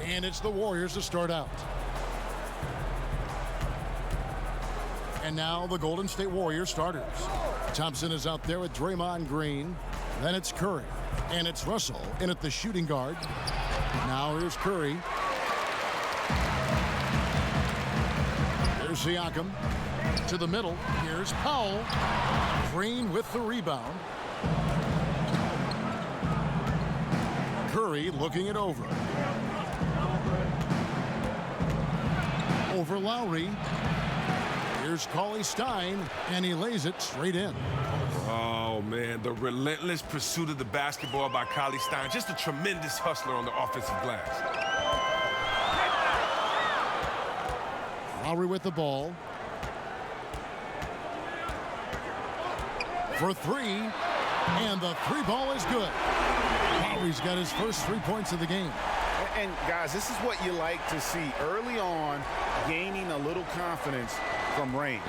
And it's the Warriors to start out. And now the Golden State Warriors starters. Thompson is out there with Draymond Green. Then it's Curry. And it's Russell in at the shooting guard. Now here's Curry. Here's Siakam. To the middle. Here's Powell. Green with the rebound. Curry looking it over. Over Lowry. Here's Cauley Stein, and he lays it straight in. Oh, man, the relentless pursuit of the basketball by Cauley Stein. Just a tremendous hustler on the offensive glass. Lowry with the ball. For three, and the three ball is good. Lowry's got his first 3 points of the game. And guys, this is what you like to see early on, gaining a little confidence from range.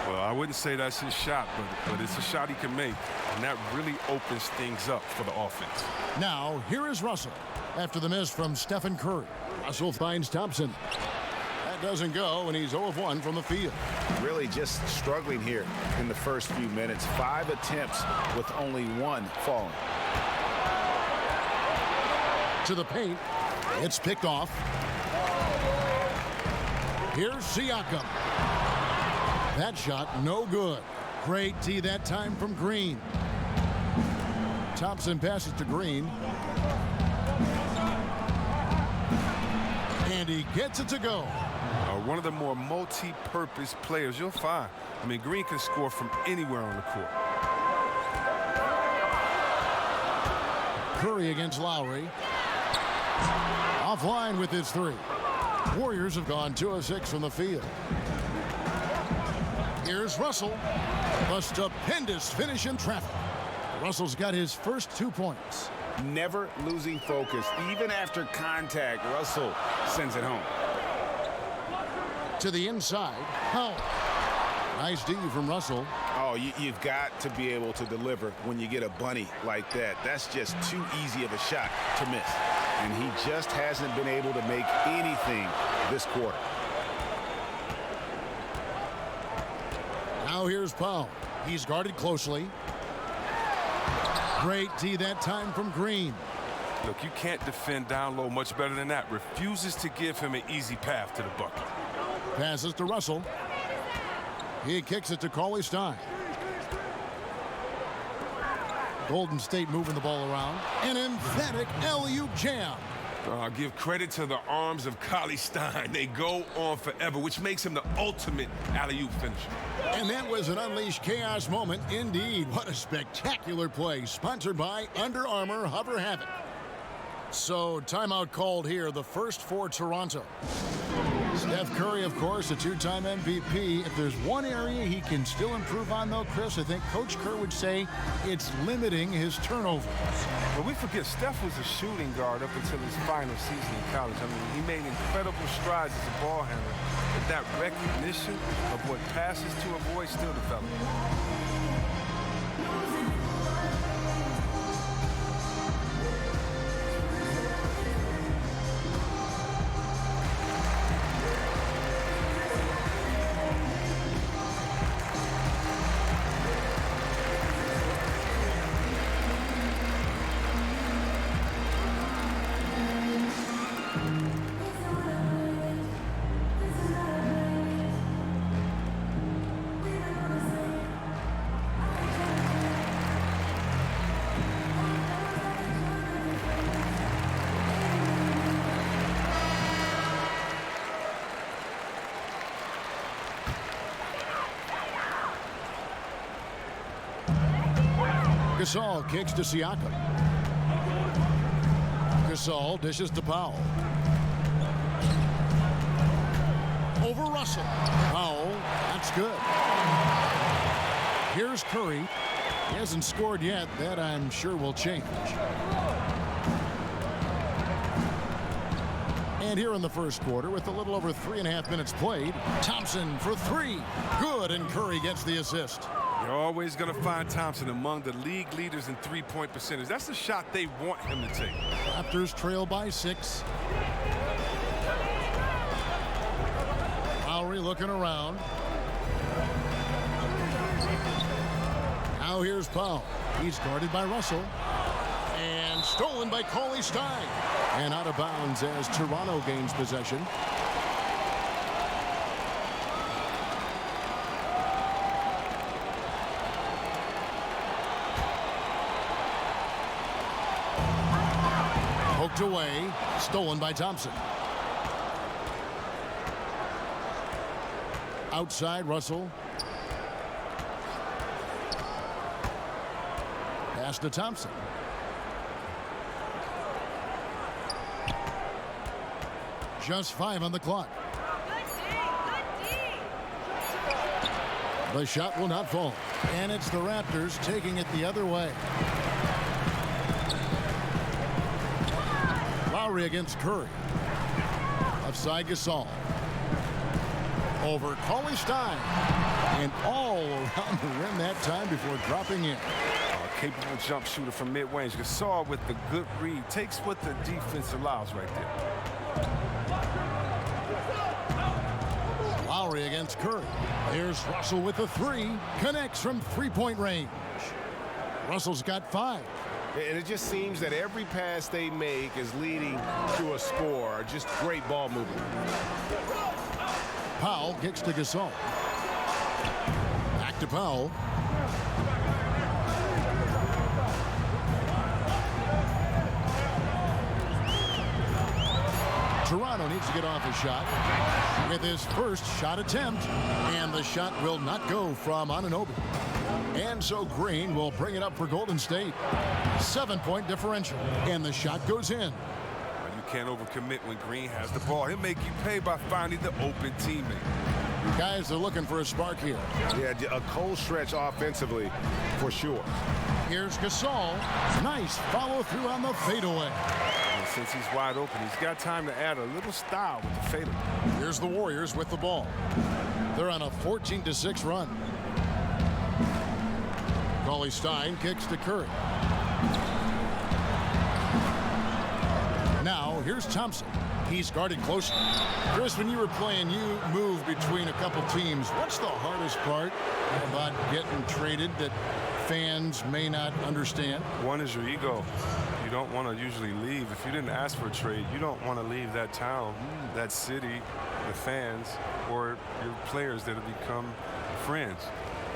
Well, I wouldn't say that's his shot, but it's a shot he can make, and that really opens things up for the offense. Now, here is Russell after the miss from Stephen Curry. Russell finds Thompson. That doesn't go, and he's 0 of 1 from the field. Really just struggling here in the first few minutes. 5 attempts with only 1 falling. To the paint. It's picked off. Here's Siakam. That shot, no good. Great tee that time from Green. Thompson passes to Green. And he gets it to go. One of the more multi-purpose players you'll find. I mean, Green can score from anywhere on the court. Curry against Lowry. Offline with his 3. Warriors have gone 2 of 6 from the field. Here's Russell. A stupendous finish in traffic. Russell's got his first 2 points. Never losing focus. Even after contact, Russell sends it home. To the inside. Powell. Nice D from Russell. Oh, you've got to be able to deliver when you get a bunny like that. That's just too easy of a shot to miss. And he just hasn't been able to make anything this quarter. Now here's Powell. He's guarded closely. Great D that time from Green. Look, you can't defend down low much better than that. Refuses to give him an easy path to the bucket. Passes to Russell. He kicks it to Cauley Stein. Golden State moving the ball around. An emphatic alley-oop jam. Give credit to the arms of Cauley Stein. They go on forever, which makes him the ultimate alley-oop finisher. And that was an unleashed chaos moment indeed. What a spectacular play. Sponsored by Under Armour Hover Havoc. So, timeout called here, the first for Toronto. Steph Curry, of course, a 2-time MVP. If there's one area he can still improve on, though, Chris, I think Coach Kerr would say it's limiting his turnovers. But we forget Steph was a shooting guard up until his final season in college. I mean, he made incredible strides as a ball handler, but that recognition of what passes to avoid still developing. Gasol kicks to Siakam. Gasol dishes to Powell. Over Russell. Powell, that's good. Here's Curry. He hasn't scored yet. That, I'm sure, will change. And here in the first quarter, with a little over 3.5 minutes played, Thompson for 3. Good, and Curry gets the assist. You're always going to find Thompson among the league leaders in three-point percentage. That's the shot they want him to take. Raptors trail by 6. Lowry looking around. Now here's Powell. He's guarded by Russell. And stolen by Cauley Stein. And out of bounds as Toronto gains possession. Poked away. Stolen by Thompson. Outside, Russell. Pass to Thompson. Just 5 on the clock. The shot will not fall. And it's the Raptors taking it the other way. Lowry against Curry. Offside Gasol. Over Cauley Stein. And all around the rim that time before dropping in. Capable jump shooter from mid-range. Gasol with the good read. Takes what the defense allows right there. Lowry against Curry. Here's Russell with the 3. Connects from three-point range. Russell's got 5. And it just seems that every pass they make is leading to a score. Just great ball movement. Powell kicks to Gasol. Back to Powell. Toronto needs to get off a shot with his first shot attempt. And the shot will not go from Anunoby. And so Green will bring it up for Golden State. 7-point differential. And the shot goes in. You can't overcommit when Green has the ball. He'll make you pay by finding the open teammate. Guys are looking for a spark here. Yeah, a cold stretch offensively for sure. Here's Gasol. Nice follow through on the fadeaway. And since he's wide open, he's got time to add a little style with the fadeaway. Here's the Warriors with the ball. They're on a 14-6 run. Cauley Stein kicks to Curry. Now here's Thompson. He's guarded closely. Chris, when you were playing, you moved between a couple teams. What's the hardest part about getting traded that fans may not understand? One is your ego. You don't want to usually leave. If you didn't ask for a trade, you don't want to leave that town, that city, the fans, or your players that have become friends.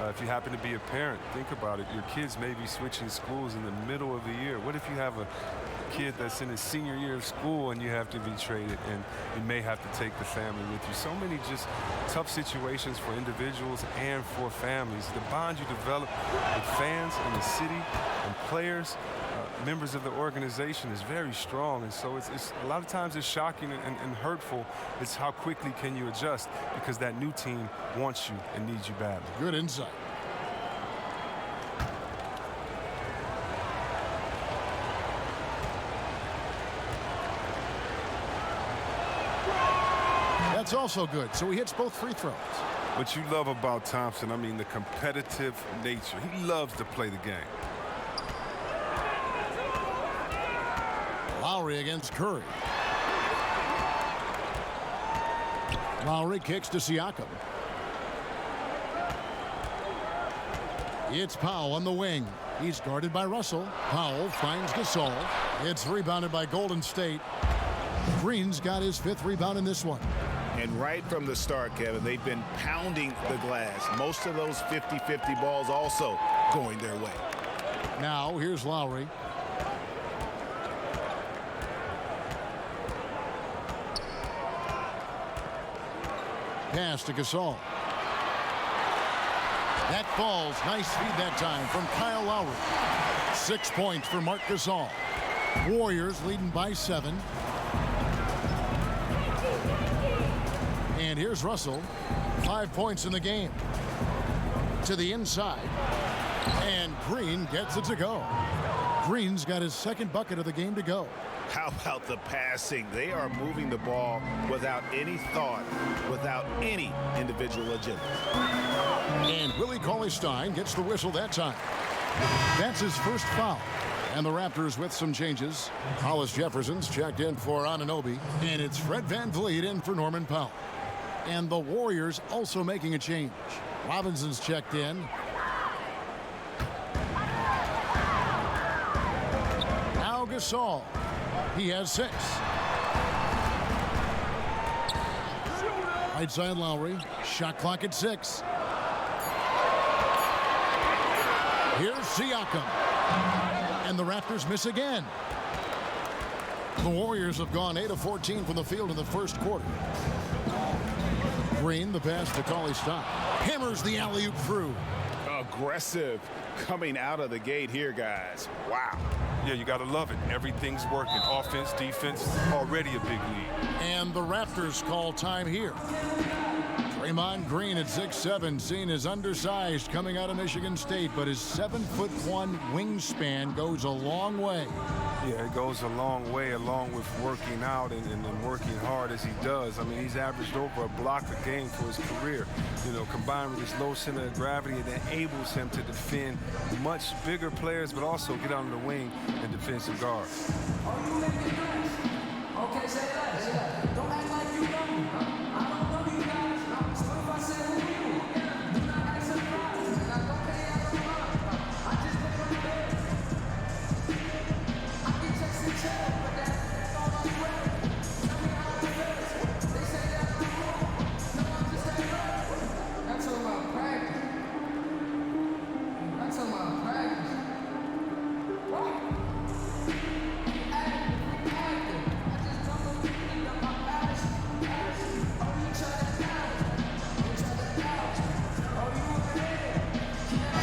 If you happen to be a parent, think about it. Your kids may be switching schools in the middle of the year. What if you have a kid that's in his senior year of school and you have to be traded and you may have to take the family with you? So many just tough situations for individuals and for families. The bond you develop with fans in the city and players, members of the organization is very strong. And so it's a lot of times it's shocking and hurtful. It's how quickly can you adjust because that new team wants you and needs you badly. Good insight. That's also good. So he hits both free throws. What you love about Thompson, I mean, the competitive nature. He loves to play the game. Lowry against Curry. Lowry kicks to Siakam. It's Powell on the wing. He's guarded by Russell. Powell finds Gasol. It's rebounded by Golden State. Green's got his 5th rebound in this one. And right from the start, Kevin, they've been pounding the glass. Most of those 50-50 balls also going their way. Now here's Lowry. Pass to Gasol. That falls. Nice feed that time from Kyle Lowry. 6 points for Marc Gasol. Warriors leading by 7. And here's Russell. 5 points in the game. To the inside. And Green gets it to go. Green's got his 2nd bucket of the game to go. How about the passing? They are moving the ball without any thought, without any individual agility. And Willie Cauley-Stein gets the whistle that time. That's his first foul. And the Raptors with some changes. Hollis Jefferson's checked in for Anunoby. And it's Fred VanVleet in for Norman Powell. And the Warriors also making a change. Robinson's checked in. Now Gasol. He has 6. Right side Lowry. Shot clock at 6. Here's Siakam. And the Raptors miss again. The Warriors have gone 8 of 14 from the field in the first quarter. Green, the pass to Cauley-Stein. Hammers the alley-oop through. Aggressive coming out of the gate here, guys. Wow. Yeah, you got to love it. Everything's working. Offense, defense, already a big lead. And the Raptors call time here. Draymond Green at 6'7", seen as undersized coming out of Michigan State, but his 7'1" wingspan goes a long way. Yeah, it goes a long way along with working out and working hard as he does. I mean, he's averaged over a block a game for his career. You know, combined with his low center of gravity, it enables him to defend much bigger players, but also get on the wing and defensive guards. Okay, say that. Don't act like you know me. I don't know you guys. So if I say who you, do not act surprised. And I don't pay out of mind. I just pay my bills. I get checks and checks, but that's all I'm wearing. Tell me how it feels. They say that I'm wrong. No, I'm just that bad. That's all about practice. That's all about practice. What?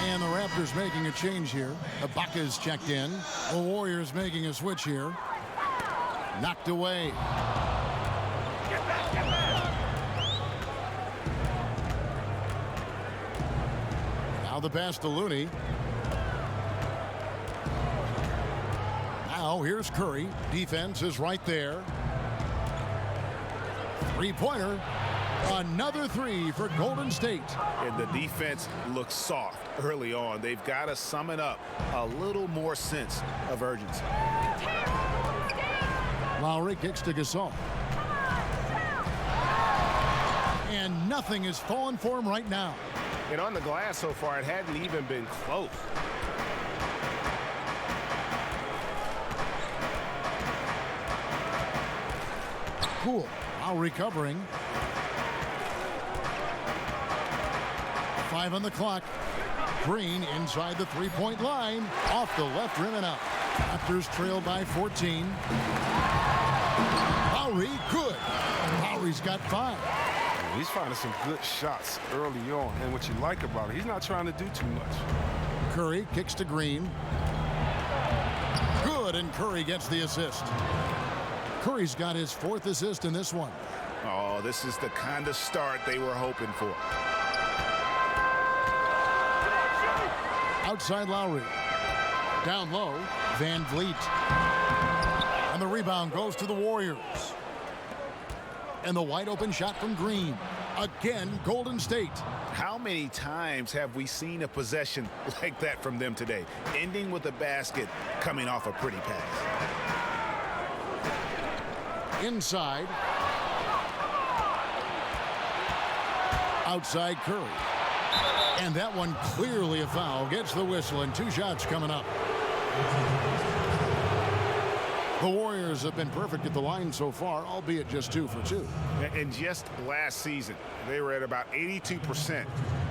And the Raptors making a change here. Ibaka's checked in. The Warriors making a switch here. Knocked away. Now the pass to Looney. Now here's Curry. Defense is right there. Three-pointer. Another 3 for Golden State. And the defense looks soft early on. They've got to summon up a little more sense of urgency. Lowry kicks to Gasol. And nothing is falling for him right now. And on the glass so far, it hadn't even been close. Cool. Lowry covering. 5 on the clock. Green inside the three-point line. Off the left rim and out. Raptors trail by 14. Lowry, good. Lowry's got 5. He's finding some good shots early on. And what you like about it, he's not trying to do too much. Curry kicks to Green. Good, and Curry gets the assist. Curry's got his 4th assist in this one. Oh, this is the kind of start they were hoping for. Outside Lowry. Down low, VanVleet. And the rebound goes to the Warriors. And the wide open shot from Green. Again, Golden State. How many times have we seen a possession like that from them today? Ending with a basket, coming off a pretty pass. Inside. Outside Curry. And that one clearly a foul. Gets the whistle and 2 shots coming up. The Warriors have been perfect at the line so far, albeit just 2 for 2. And just last season, they were at about 82%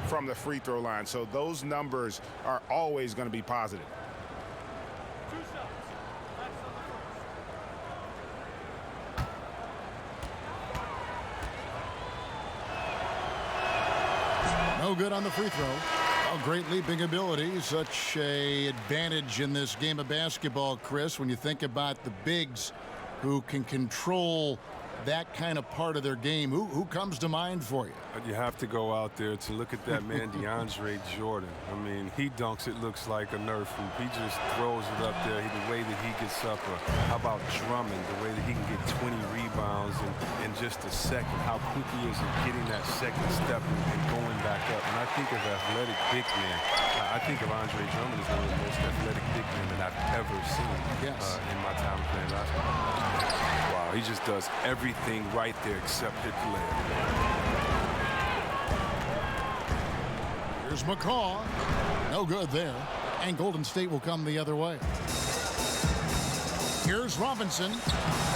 from the free throw line. So those numbers are always going to be positive. No good on the free throw. Oh, great leaping ability. Such an advantage in this game of basketball, Chris, when you think about the bigs who can control that kind of part of their game, who comes to mind for you? You have to go out there to look at that man, DeAndre Jordan. I mean, he dunks, it looks like a Nerf hoop. He just throws it up there, the way that he gets up. How about Drummond, the way that he can get 20 rebounds in just a second, how quick he is at getting that second step and going back up. And I think of athletic big man. I think of Andre Drummond as one of the most athletic big men that I've ever seen in my time playing basketball. Wow, he just does everything right there except hit the layup. Here's McCaw. No good there. And Golden State will come the other way. Here's Robinson.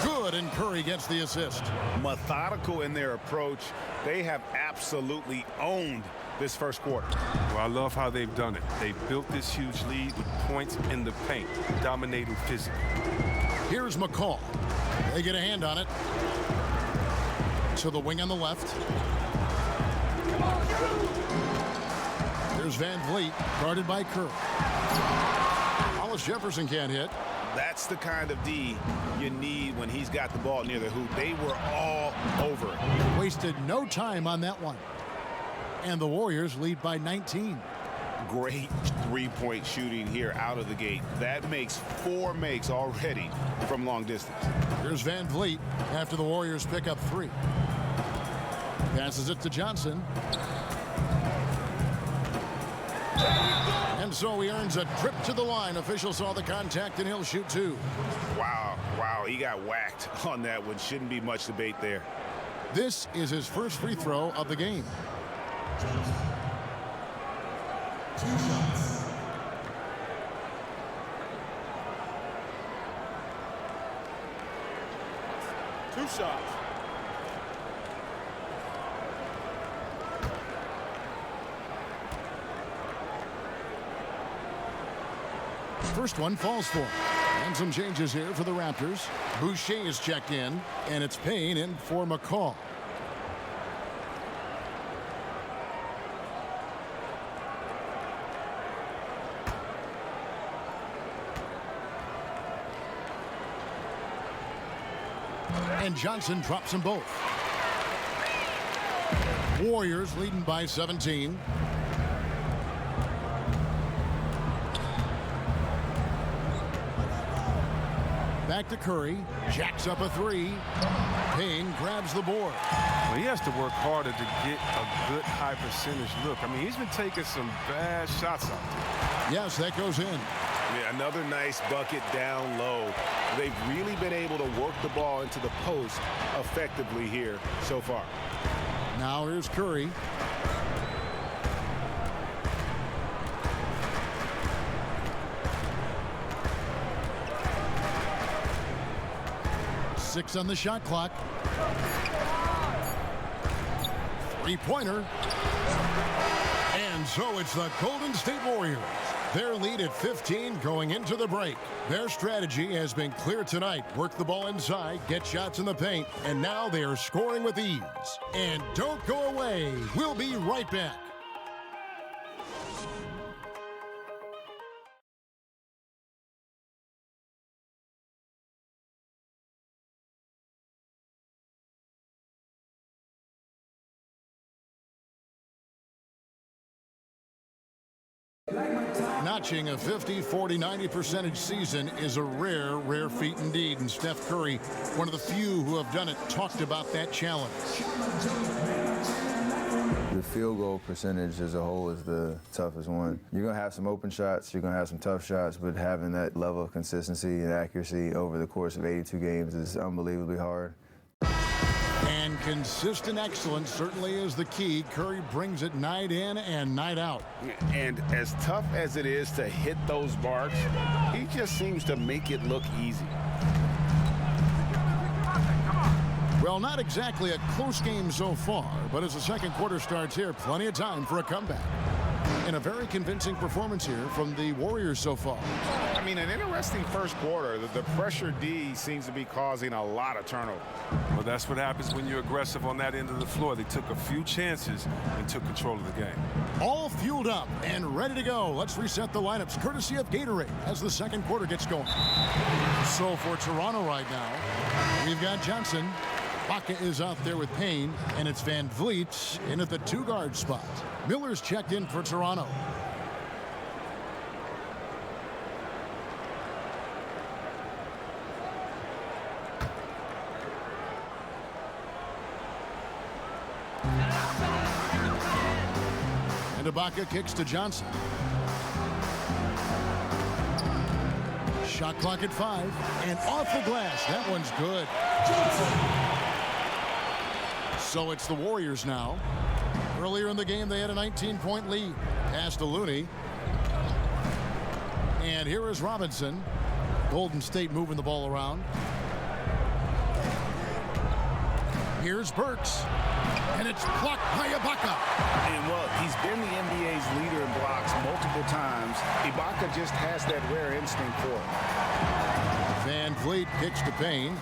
Good, and Curry gets the assist. Methodical in their approach. They have absolutely owned this first quarter. Well, I love how they've done it. They built this huge lead with points in the paint, dominating physically. Here's McCaw. They get a hand on it. To the wing on the left. There's Van Vliet, guarded by Kerr. Hollis Jefferson can't hit. That's the kind of D you need when he's got the ball near the hoop. They were all over it. Wasted no time on that one. And the Warriors lead by 19. Great three-point shooting here out of the gate. That makes 4 makes already from long distance. Here's Van Vliet after the Warriors pick up 3. Passes it to Johnson. And so he earns a trip to the line. Official saw the contact, and he'll shoot 2. Wow, he got whacked on that one. Shouldn't be much debate there. This is his first free throw of the game. 2 shots. Two shots. First one falls for him. And some changes here for the Raptors. Boucher is checked in, and it's Payne in for McCaw. And Johnson drops them both. Warriors leading by 17. Back to Curry. Jacks up a 3. Payne grabs the board. Well, he has to work harder to get a good high percentage look. I mean, he's been taking some bad shots out there. Yes, that goes in. Yeah, another nice bucket down low. They've really been able to work the ball into the post effectively here so far. Now here's Curry. Six on the shot clock. Three-pointer. And so it's the Golden State Warriors. Their lead at 15 going into the break. Their strategy has been clear tonight. Work the ball inside, get shots in the paint, and now they are scoring with ease. And don't go away. We'll be right back. Notching a 50, 40, 90% season is a rare feat indeed. And Steph Curry, one of the few who have done it, talked about that challenge. The field goal percentage as a whole is the toughest one. You're going to have some open shots, you're going to have some tough shots, but having that level of consistency and accuracy over the course of 82 games is unbelievably hard. And consistent excellence certainly is the key. Curry brings it night in and night out. And as tough as it is to hit those marks, he just seems to make it look easy. Well, not exactly a close game so far, but as the second quarter starts here, plenty of time for a comeback. And a very convincing performance here from the Warriors so far. I mean, an interesting first quarter. The pressure D seems to be causing a lot of turnover. Well, that's what happens when you're aggressive on that end of the floor. They took a few chances and took control of the game. All fueled up and ready to go. Let's reset the lineups courtesy of Gatorade as the second quarter gets going. So for Toronto right now, we've got Johnson Ibaka is out there with Payne, and it's Van Vliet in at the 2-guard spot. Miller's checked in for Toronto. And Ibaka kicks to Johnson. Shot clock at 5, and off the glass. That one's good. So it's the Warriors now. Earlier in the game, they had a 19-point lead. Pass to Looney. And here is Robinson. Golden State moving the ball around. Here's Burks. And it's blocked by Ibaka. And, well, he's been the NBA's leader in blocks multiple times. Ibaka just has that rare instinct for it. Van Vliet kicks to Payne.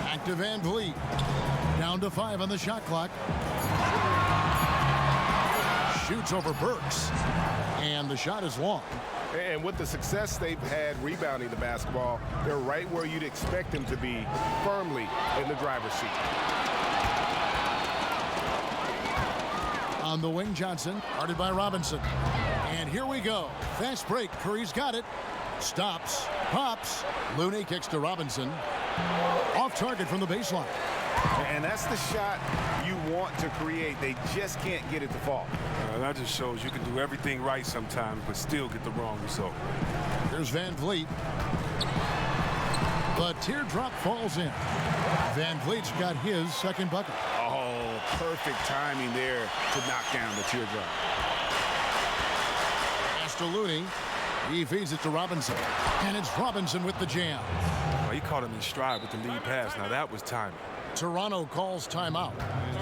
Back to Van Vliet. Down to 5 on the shot clock. Shoots over Burks. And the shot is long. And with the success they've had rebounding the basketball, they're right where you'd expect them to be, firmly in the driver's seat. On the wing, Johnson, guarded by Robinson. And here we go. Fast break. Curry's got it. Stops. Pops. Looney kicks to Robinson. Off target from the baseline. And that's the shot you want to create. They just can't get it to fall. That just shows you can do everything right sometimes, but still get the wrong result. Here's Van Vliet. The teardrop falls in. Van Vliet's got his second bucket. Oh, perfect timing there to knock down the teardrop. Pass to Looney. He feeds it to Robinson. And it's Robinson with the jam. He caught him in stride with the lead pass. Now that was timing. Toronto calls timeout.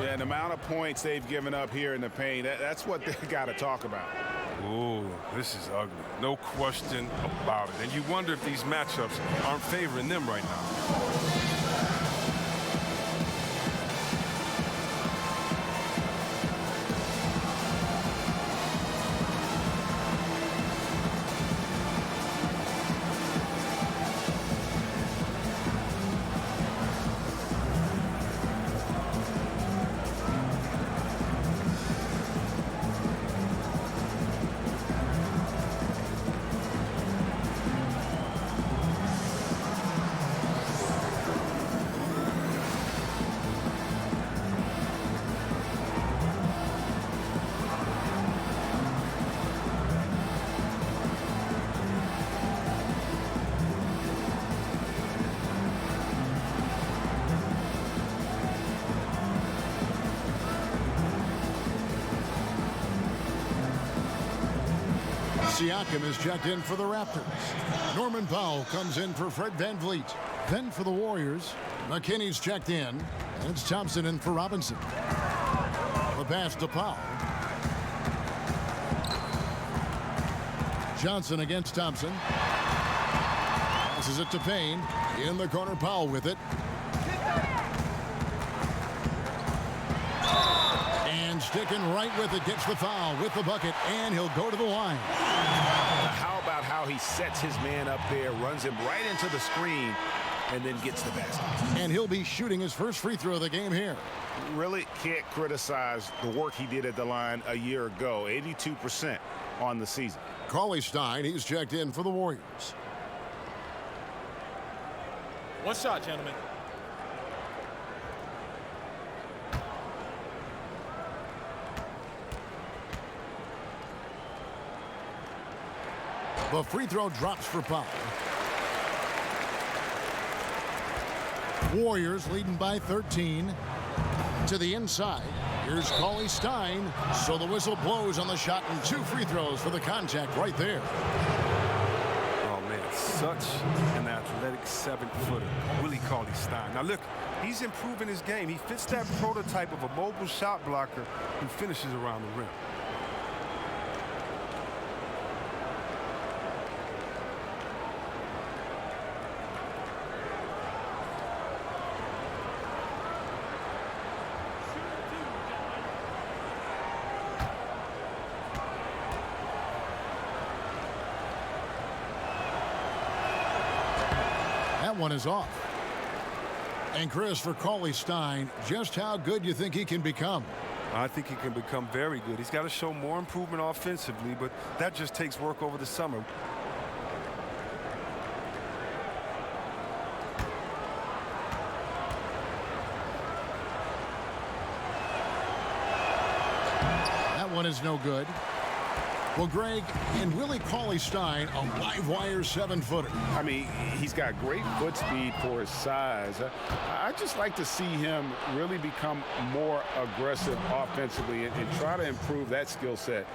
Yeah, the amount of points they've given up here in the paint, that's what they got to talk about. Ooh, this is ugly. No question about it. And you wonder if these matchups aren't favoring them right now. Siakam is checked in for the Raptors. Norman Powell comes in for Fred Van Vliet. Then for the Warriors, McKinney's checked in. And it's Thompson in for Robinson. The pass to Powell. Johnson against Thompson. Passes it to Payne. In the corner, Powell with it. And sticking right with it, gets the foul with the bucket, and he'll go to the line. How about how he sets his man up there, runs him right into the screen, and then gets the basket. And he'll be shooting his first free throw of the game here. Really can't criticize the work he did at the line a year ago. 82% on the season. Cauley Stein, he's checked in for the Warriors. One shot, gentlemen. The free throw drops for Powell. Warriors leading by 13. To the inside. Here's Cauley Stein. So the whistle blows on the shot, and 2 free throws for the contact right there. Oh, man, such an athletic 7-footer, Willie Cauley Stein. Now, look, he's improving his game. He fits that prototype of a mobile shot blocker who finishes around the rim. one is off. And Chris, for Cauley Stein, just how good you think he can become? I think he can become very good. He's got to show more improvement offensively, but that just takes work over the summer. That one is no good. Well, Greg, and Willie Cauley-Stein, a live wire 7-footer. I mean, he's got great foot speed for his size. I just like to see him really become more aggressive offensively and try to improve that skill set.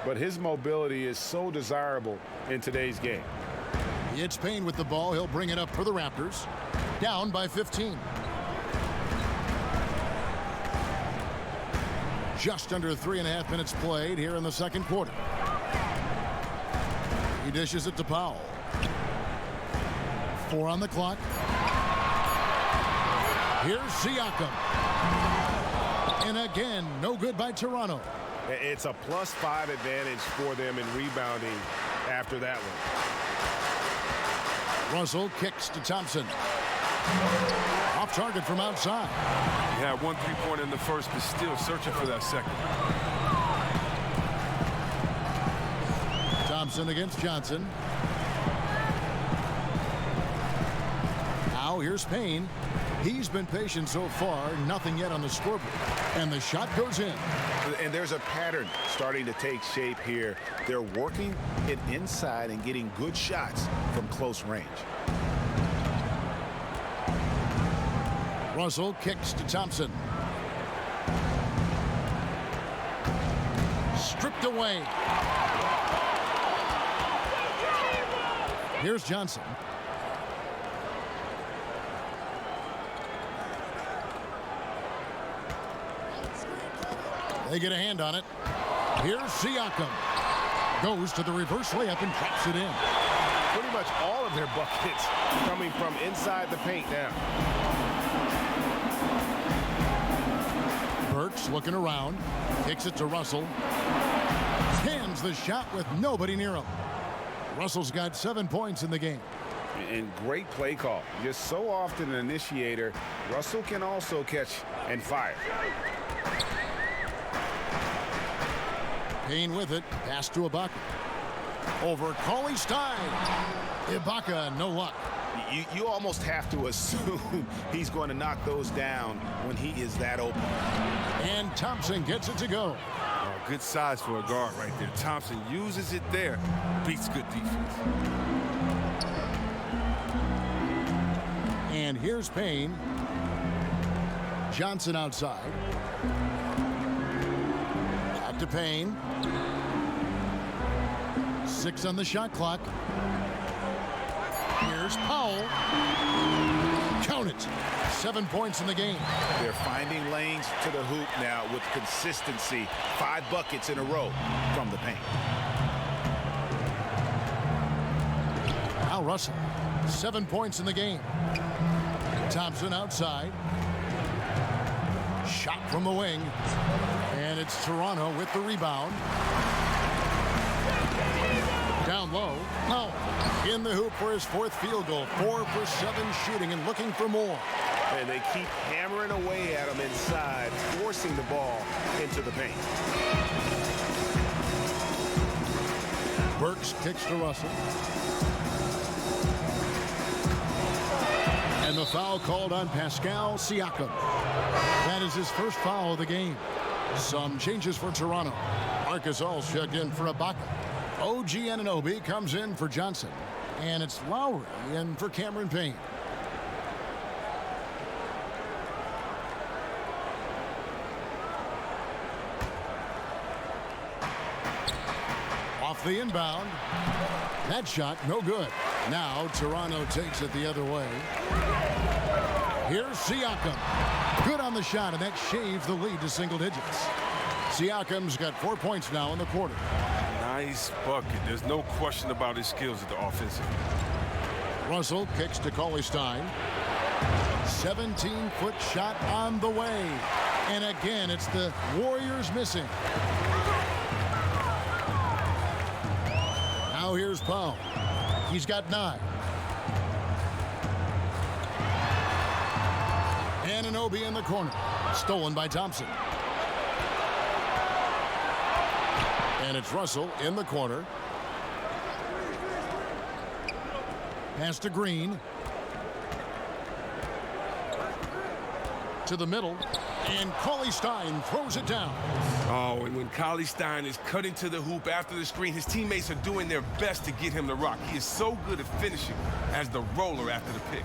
But his mobility is so desirable in today's game. It's Payne with the ball. He'll bring it up for the Raptors. Down by 15. Just under 3.5 minutes played here in the second quarter. He dishes it to Powell. 4 on the clock. Here's Siakam. And again, no good by Toronto. It's a +5 advantage for them in rebounding after that one. Russell kicks to Thompson. Off target from outside. He had 1 3-pointer in the first, but still searching for that second. Thompson against Johnson. Now here's Payne. He's been patient so far. Nothing yet on the scoreboard. And the shot goes in. And there's a pattern starting to take shape here. They're working it inside and getting good shots from close range. Russell kicks to Thompson. Stripped away. Here's Johnson. They get a hand on it. Here's Siakam. Goes to the reverse layup and drops it in. Pretty much all of their buckets coming from inside the paint now. Burks looking around. Kicks it to Russell. Hands the shot with nobody near him. Russell's got 7 points in the game. And great play call. Just so often an initiator, Russell can also catch and fire. Payne with it. Pass to Ibaka. Over Cauley-Stein. Ibaka, no luck. You almost have to assume he's going to knock those down when he is that open. And Thompson gets it to go. Oh, good size for a guard right there. Thompson uses it there. Beats good defense. And here's Payne. Johnson outside. Back to Payne. 6 on the shot clock. Here's Powell. Count it. 7 points in the game. They're finding lanes to the hoop now with consistency. 5 buckets in a row from the paint. Al Russell. 7 points in the game. Thompson outside. Shot from the wing. And it's Toronto with the rebound. Down low. No. In the hoop for his 4th field goal. 4 for 7 shooting and looking for more. And they keep hammering away at him inside, forcing the ball into the paint. Burks kicks to Russell. And the foul called on Pascal Siakam. That is his first foul of the game. Some changes for Toronto. Marcus All checked in for Ibaka. OG Anunoby comes in for Johnson. And it's Lowry in for Cameron Payne. Off the inbound. That shot, no good. Now Toronto takes it the other way. Here's Siakam. Good on the shot, and that shaves the lead to single digits. Siakam's got 4 points now in the quarter. Nice bucket. There's no question about his skills at the offensive. Russell kicks to Cauley-Stein. 17-foot shot on the way. And again, it's the Warriors missing. Now here's Powell. He's got 9. Anunoby in the corner. Stolen by Thompson. And it's Russell in the corner. Pass to Green. To the middle. And Cauley Stein throws it down. Oh, and when Cauley Stein is cutting to the hoop after the screen, his teammates are doing their best to get him to rock. He is so good at finishing as the roller after the pick.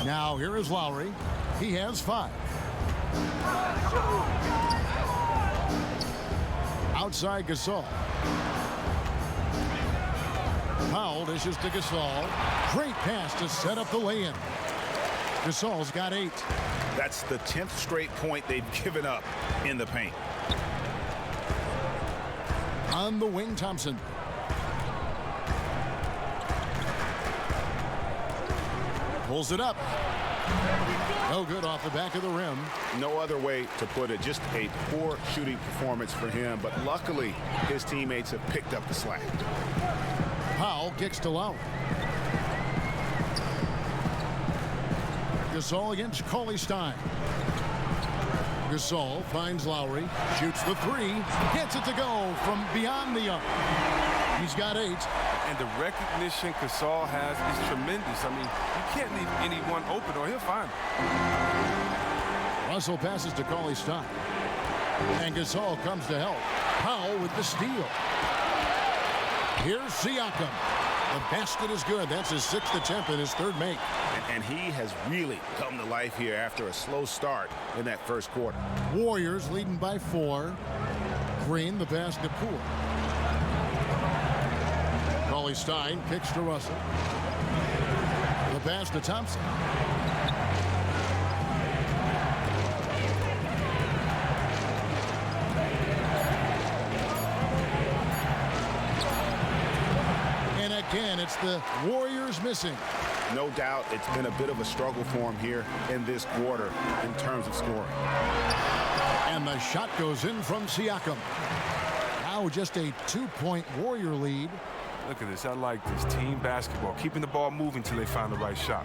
Now here is Lowry. He has 5. Outside Gasol. Powell dishes to Gasol. Great pass to set up the lay-in. Gasol's got 8. That's the 10th straight point they've given up in the paint. On the wing, Thompson. Pulls it up. No good off the back of the rim. No other way to put it. Just a poor shooting performance for him. But luckily, his teammates have picked up the slack. Powell kicks to Lowry. Gasol against Cauley Stein. Gasol finds Lowry, shoots the 3, gets it to go from beyond the arc. He's got 8. And the recognition Gasol has is tremendous. I mean, you can't leave anyone open or he'll find him. Russell passes to Cauley Stein. And Gasol comes to help. Powell with the steal. Here's Siakam. The basket is good. That's his 6th attempt and his 3rd make. And he has really come to life here after a slow start in that first quarter. Warriors leading by 4. Green, the pass to Poole. Cauley Stein kicks to Russell. The pass to Thompson. And again, it's the Warriors missing. No doubt it's been a bit of a struggle for him here in this quarter in terms of scoring. And the shot goes in from Siakam. Now just a 2-point Warrior lead. Look at this. I like this. Team basketball. Keeping the ball moving until they find the right shot.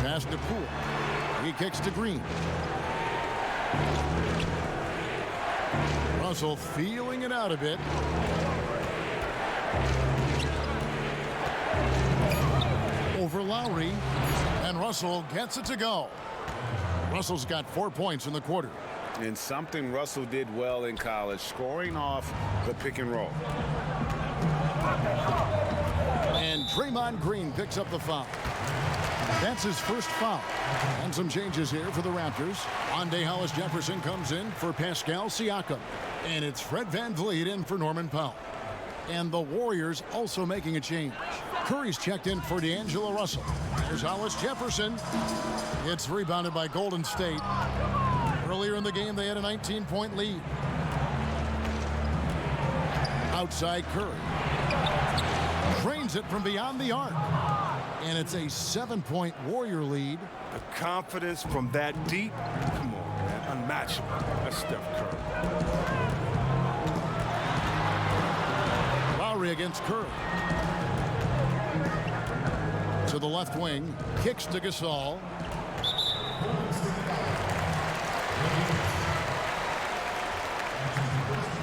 Pass to Poole. He kicks to Green. Russell feeling it out a bit. Over Lowry. And Russell gets it to go. Russell's got 4 points in the quarter. And something Russell did well in college, scoring off the pick and roll. And Draymond Green picks up the foul. That's his first foul. And some changes here for the Raptors. Andre Hollis Jefferson comes in for Pascal Siakam. And it's Fred VanVleet in for Norman Powell. And the Warriors also making a change. Curry's checked in for D'Angelo Russell. Here's Hollis Jefferson. It's rebounded by Golden State. Earlier in the game, they had a 19-point lead. Outside Curry. Drains it from beyond the arc. And it's a 7-point Warrior lead. The confidence from that deep. Come on, man. Unmatchable. That's Steph Curry. Lowry against Curry. To the left wing. Kicks to Gasol.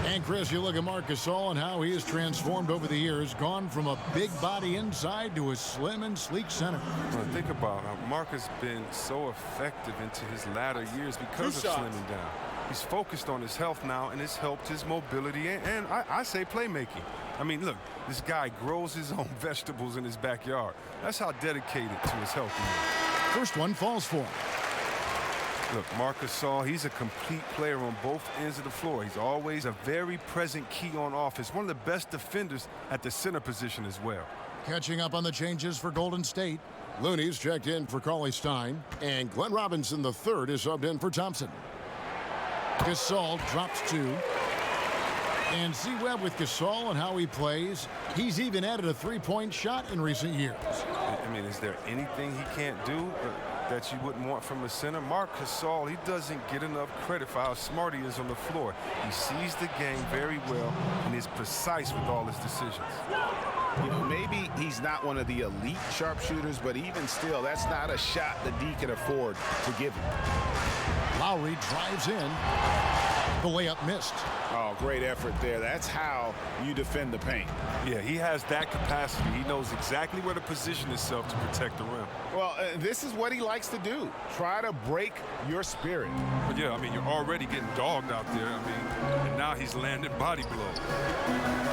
And Chris, you look at Marc Gasol and how he has transformed over the years, gone from a big body inside to a slim and sleek center. Well, think about how Marc has been so effective into his latter years because of slimming down. He's focused on his health now, and it's helped his mobility and I say playmaking. I mean, look, this guy grows his own vegetables in his backyard. That's how dedicated to his health he is. First one falls for him. Look, Marc Gasol, he's a complete player on both ends of the floor. He's always a very present key on offense. One of the best defenders at the center position as well. Catching up on the changes for Golden State. Looney's checked in for Cauley Stein. And Glenn Robinson III is subbed in for Thompson. Gasol drops 2. And see Webb with Gasol and how he plays. He's even added a 3-point shot in recent years. I mean, is there anything he can't do that you wouldn't want from a center? Marc Gasol, he doesn't get enough credit for how smart he is on the floor. He sees the game very well and is precise with all his decisions. You know, maybe he's not one of the elite sharpshooters, but even still, that's not a shot that D can afford to give him. Lowry drives in. The layup missed. Oh, great effort there. That's how you defend the paint. Yeah, he has that capacity. He knows exactly where to position himself to protect the rim. Well, this is what he likes to do. Try to break your spirit. But yeah, I mean, you're already getting dogged out there. I mean, and now he's landing body blows.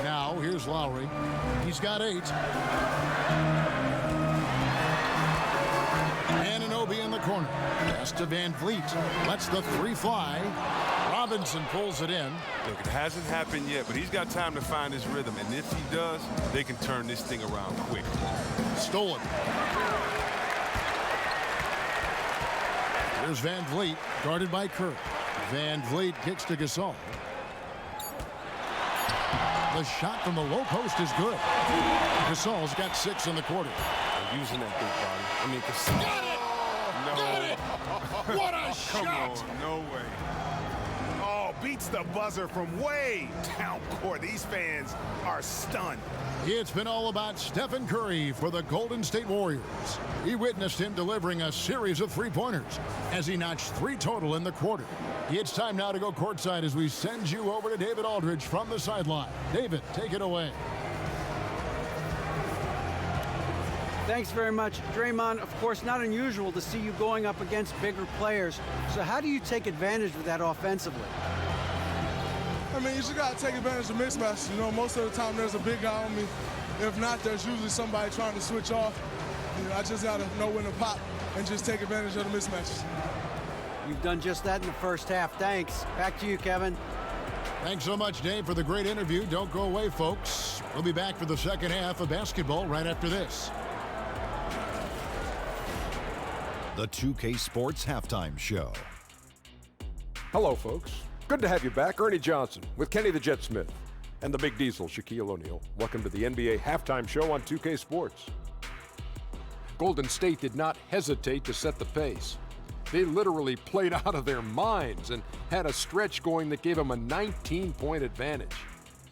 Now, here's Lowry. He's got 8. Anunoby in the corner. Pass to Van Vliet. Lets the 3 fly. Robinson pulls it in. Look, it hasn't happened yet, but he's got time to find his rhythm. And if he does, they can turn this thing around quick. Stolen. Here's Van Vliet, guarded by Kirk. Van Vliet kicks to Gasol. The shot from the low post is good. Gasol's got 6 in the quarter. They're using that big body. I mean, Got it! no. Got it! What a Come shot! on, no way. Oh, beats the buzzer from way down court. These fans are stunned. It's been all about Stephen Curry for the Golden State Warriors. He witnessed him delivering a series of 3-pointers as he notched 3 total in the quarter. It's time now to go courtside as we send you over to David Aldridge from the sideline. David, take it away. Thanks very much. Draymond, of course, not unusual to see you going up against bigger players. So how do you take advantage of that offensively? I mean, you just got to take advantage of mismatches. You know, most of the time there's a big guy on me. If not, there's usually somebody trying to switch off. You know, I just got to know when to pop and just take advantage of the mismatches. You've done just that in the first half. Thanks. Back to you, Kevin. Thanks so much, Dave, for the great interview. Don't go away, folks. We'll be back for the second half of basketball right after this. The 2K Sports Halftime Show. Hello, folks. Good to have you back. Ernie Johnson with Kenny the Jet Smith and the Big Diesel, Shaquille O'Neal. Welcome to the NBA Halftime Show on 2K Sports. Golden State did not hesitate to set the pace. They literally played out of their minds and had a stretch going that gave them a 19-point advantage.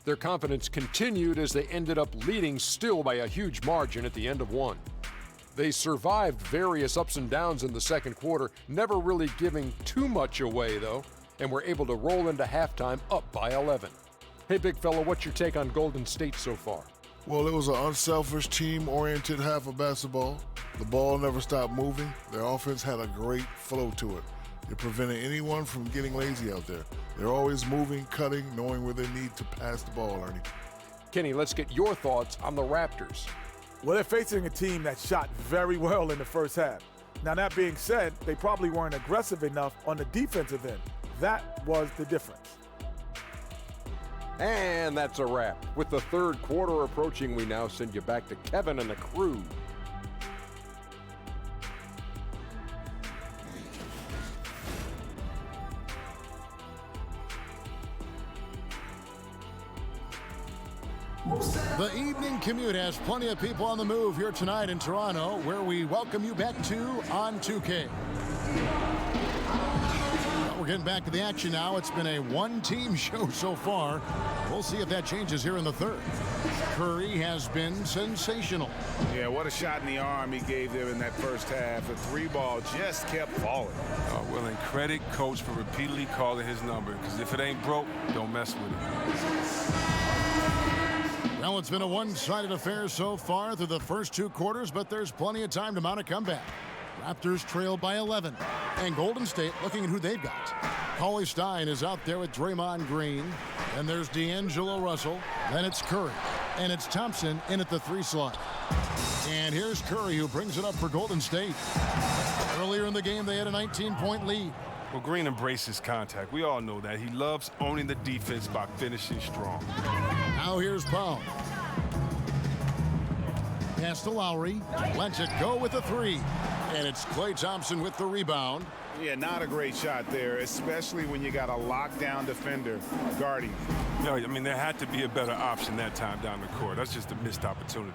Their confidence continued as they ended up leading still by a huge margin at the end of one. They survived various ups and downs in the second quarter, never really giving too much away, though, and were able to roll into halftime up by 11. Hey, big fella, what's your take on Golden State so far? Well, it was an unselfish, team-oriented half of basketball. The ball never stopped moving. Their offense had a great flow to it. It prevented anyone from getting lazy out there. They're always moving, cutting, knowing where they need to pass the ball, Ernie. Kenny, let's get your thoughts on the Raptors. Well, they're facing a team that shot very well in the first half. Now, that being said, they probably weren't aggressive enough on the defensive end. That was the difference. And that's a wrap. With the third quarter approaching, we now send you back to Kevin and the crew. The evening commute has plenty of people on the move here tonight in Toronto, where we welcome you back to On 2K. Well, we're getting back to the action now. It's been a one-team show so far. We'll see if that changes here in the third. Curry has been sensational. Yeah, what a shot in the arm he gave them in that first half. The 3-ball just kept falling. Well, and credit coach for repeatedly calling his number, because if it ain't broke, don't mess with it. Well, it's been a one-sided affair so far through the first 2 quarters, but there's plenty of time to mount a comeback. Raptors trail by 11, and Golden State looking at who they've got. Cauley Stein is out there with Draymond Green, and there's D'Angelo Russell, then it's Curry, and it's Thompson in at the 3 slot. And here's Curry, who brings it up for Golden State. Earlier in the game, they had a 19-point lead. Well, Green embraces contact. We all know that. He loves owning the defense by finishing strong. Now here's Powell. Pass to Lowry. Lets it go with the 3. And it's Klay Thompson with the rebound. Yeah, not a great shot there, especially when you got a lockdown defender guarding. No, I mean, there had to be a better option that time down the court. That's just a missed opportunity.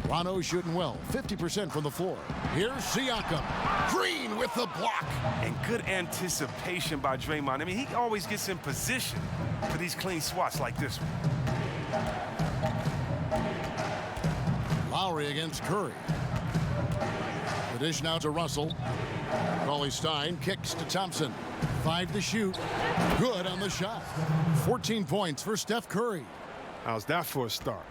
Toronto shooting well, 50% from the floor. Here's Siakam. Green with the block. And good anticipation by Draymond. I mean, he always gets in position for these clean swats like this one. Lowry against Curry. The dish now to Russell. Cauley-Stein kicks to Thompson. 5 to shoot. Good on the shot. 14 points for Steph Curry. How's that for a start?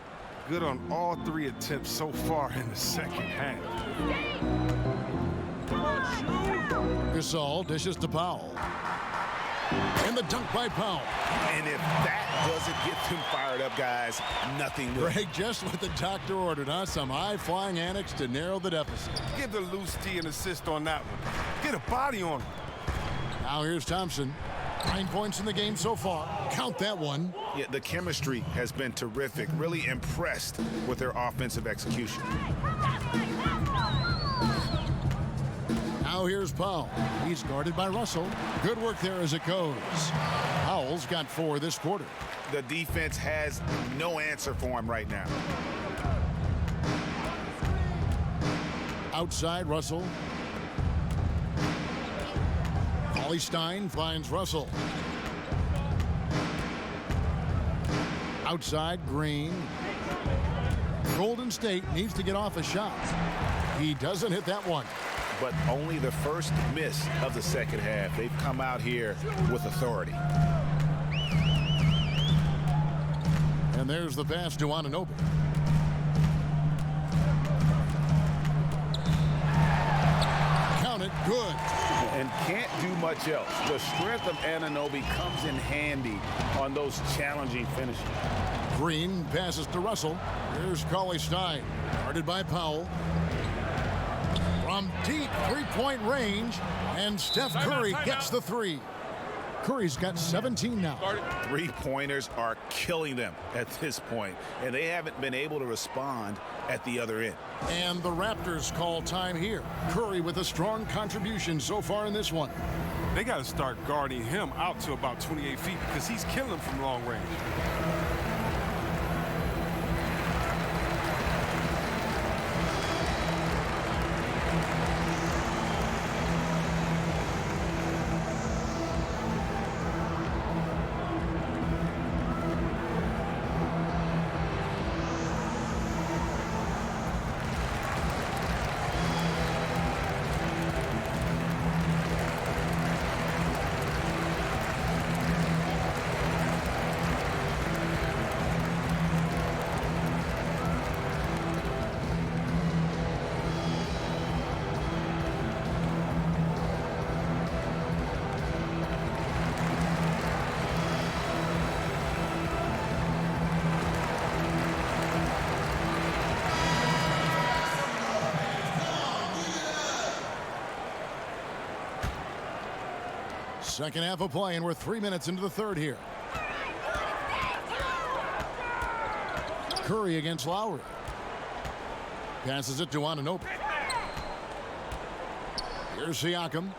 Good on all 3 attempts so far in the second half. Gasol dishes to Powell. And the dunk by Powell. And if that doesn't get them fired up, guys, nothing will. Greg, just what the doctor ordered, huh? Some high-flying annex to narrow the deficit. Give the loose D an assist on that one. Get a body on him. Now here's Thompson. 9 points in the game so far. Count that one. Yeah, the chemistry has been terrific. Really impressed with their offensive execution. Now here's Powell. He's guarded by Russell. Good work there as it goes. Powell's got 4 this quarter. The defense has no answer for him right now. Outside Russell. Cauley-Stein finds Russell. Outside Green. Golden State needs to get off a shot. He doesn't hit that one. But only the first miss of the second half. They've come out here with authority. And there's the pass to Anunoby. Count it, good. And can't do much else. The strength of Anunoby comes in handy on those challenging finishes. Green passes to Russell. Here's Cauley-Stein, guarded by Powell. From deep three-point range, and Steph Curry gets the 3. Curry's got 17 now. Three-pointers are killing them at this point, and they haven't been able to respond at the other end. And the Raptors call time here. Curry with a strong contribution so far in this one. They got to start guarding him out to about 28 feet because he's killing them from long range. Second half of play, and we're 3 minutes into the third here. Curry against Lowry. Passes it to Anunoby. Here's Siakam.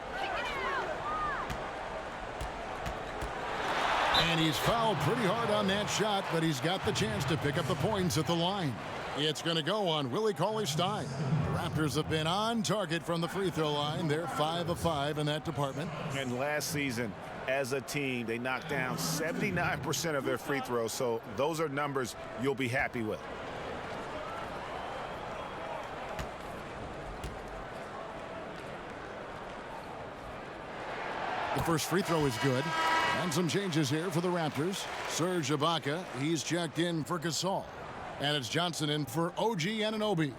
And he's fouled pretty hard on that shot, but he's got the chance to pick up the points at the line. It's going to go on Willie Cauley-Stein. The Raptors have been on target from the free throw line. They're 5 of 5 in that department. And last season, as a team, they knocked down 79% of their free throws, so those are numbers you'll be happy with. The first free throw is good. And some changes here for the Raptors. Serge Ibaka, he's checked in for Gasol. And it's Johnson in for OG Anunoby.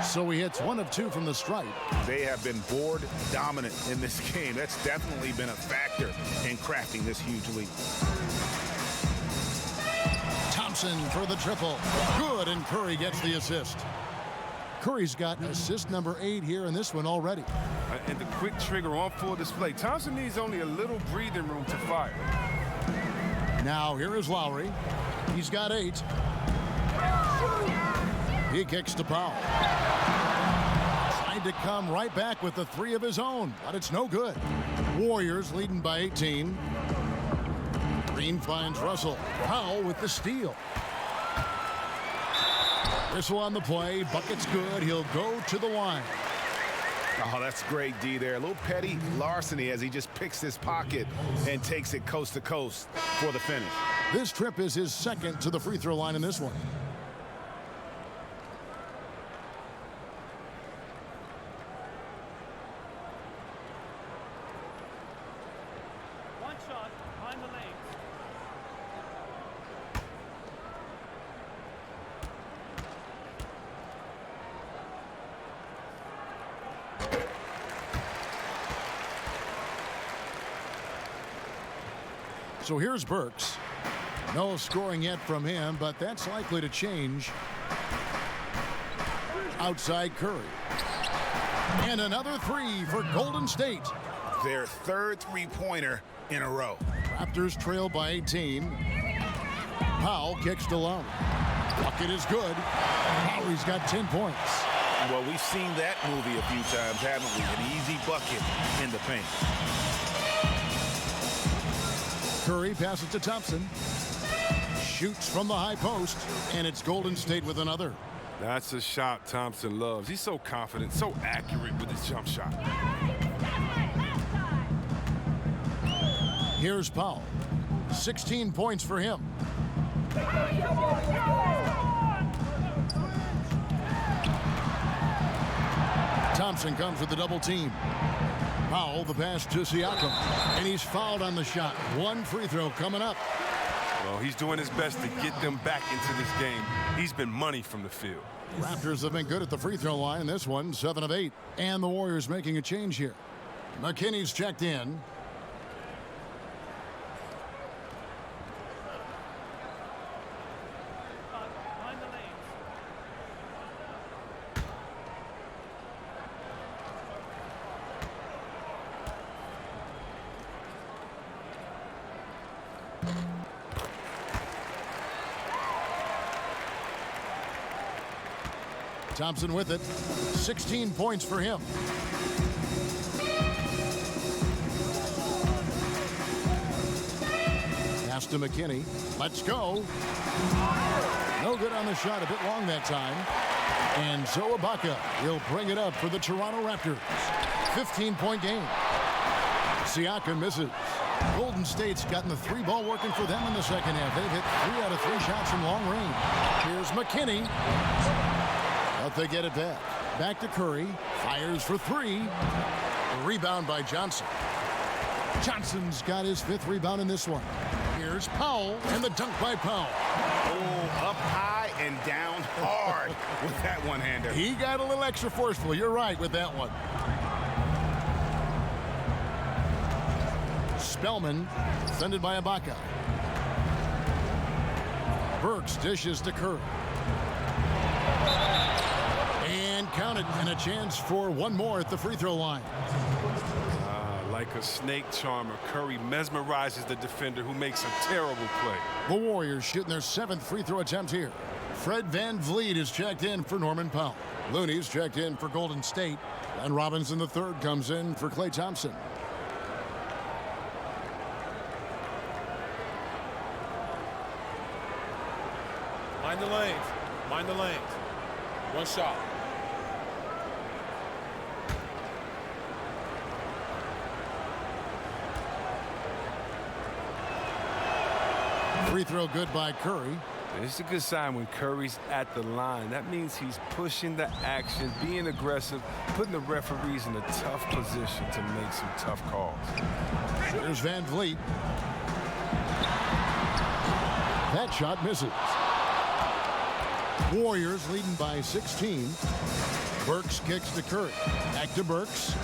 So he hits 1 of 2 from the stripe. They have been board dominant in this game. That's definitely been a factor in crafting this huge lead. Thompson for the triple. Good, and Curry gets the assist. Curry's got assist number 8 here in this one already. And the quick trigger on full display. Thompson needs only a little breathing room to fire. Now here is Lowry. He's got 8. He kicks to Powell. Trying to come right back with the 3 of his own, but it's no good. Warriors leading by 18. Green finds Russell. Powell with the steal. Whistle on the play. Bucket's good. He'll go to the line. Oh, that's great D there. A little petty larceny as he just picks his pocket and takes it coast to coast for the finish. This trip is his second to the free throw line in this one. One shot, behind the lanes. So here's Burks. No scoring yet from him, but that's likely to change. Outside Curry. And another three for Golden State. Their third three-pointer in a row. Raptors trail by 18. Powell kicks to Lowry. Bucket is good. Lowry's got 10 points. Well, we've seen that movie a few times, haven't we? An easy bucket in the paint. Curry passes to Thompson. Shoots from the high post, and it's Golden State with another. That's a shot Thompson loves. He's so confident, so accurate with his jump shot. Here's Powell. 16 points for him. Thompson comes with the double team. Powell, the pass to Siakam. And he's fouled on the shot. One free throw coming up. Well, he's doing his best to get them back into this game. He's been money from the field. Raptors have been good at the free throw line. This one, 7 of 8. And the Warriors making a change here. McKinney's checked in. Behind the lanes. Thompson with it. 16 points for him. Pass to McKinney. Let's go. No good on the shot. A bit long that time. And Zoe Ibaka will bring it up for the Toronto Raptors. 15-point game. Siakam misses. Golden State's gotten the three ball working for them in the second half. They've hit 3 out of 3 shots from long range. Here's McKinney. But they get it back. Back to Curry. Fires for 3. A rebound by Johnson. Johnson's got his 5th rebound in this one. Here's Powell and the dunk by Powell. Oh, up high and down hard with that one-hander. He got a little extra forceful. You're right with that one. Spellman, defended by Ibaka. Burks dishes to Curry. And counted, and a chance for one more at the free throw line. Like a snake charmer, Curry mesmerizes the defender who makes a terrible play. The Warriors shooting their 7th free throw attempt here. Fred VanVleet is checked in for Norman Powell. Looney's checked in for Golden State. And Robinson III comes in for Klay Thompson. Mind the lanes. Mind the lanes. One shot. Free throw good by Curry. It's a good sign when Curry's at the line. That means he's pushing the action, being aggressive, putting the referees in a tough position to make some tough calls. There's VanVleet. That shot misses. Warriors leading by 16. Burks kicks to Curry. Back to Burks.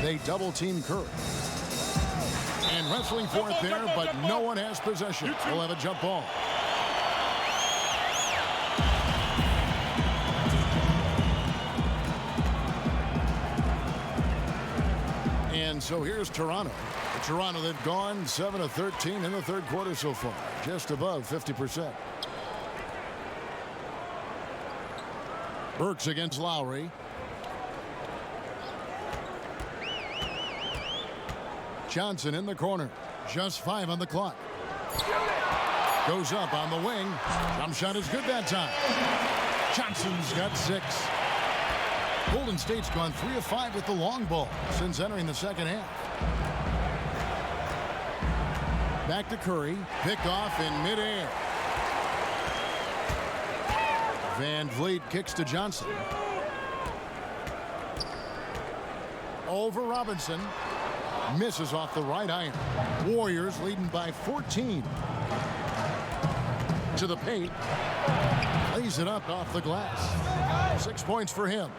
They double team Curry. And wrestling for it there, but no one has possession. We'll have a jump ball. And so here's Toronto. Toronto, they've gone 7 of 13 in the third quarter so far, just above 50%. Burks against Lowry. Johnson in the corner. Just 5 on the clock. Goes up on the wing. Jump shot is good that time. Johnson's got 6. Golden State's gone 3 of 5 with the long ball since entering the second half. Back to Curry. Picked off in midair. Van Vliet kicks to Johnson. Over Robinson. Misses off the right iron. Warriors leading by 14. To the paint. Lays it up off the glass. 6 points for him.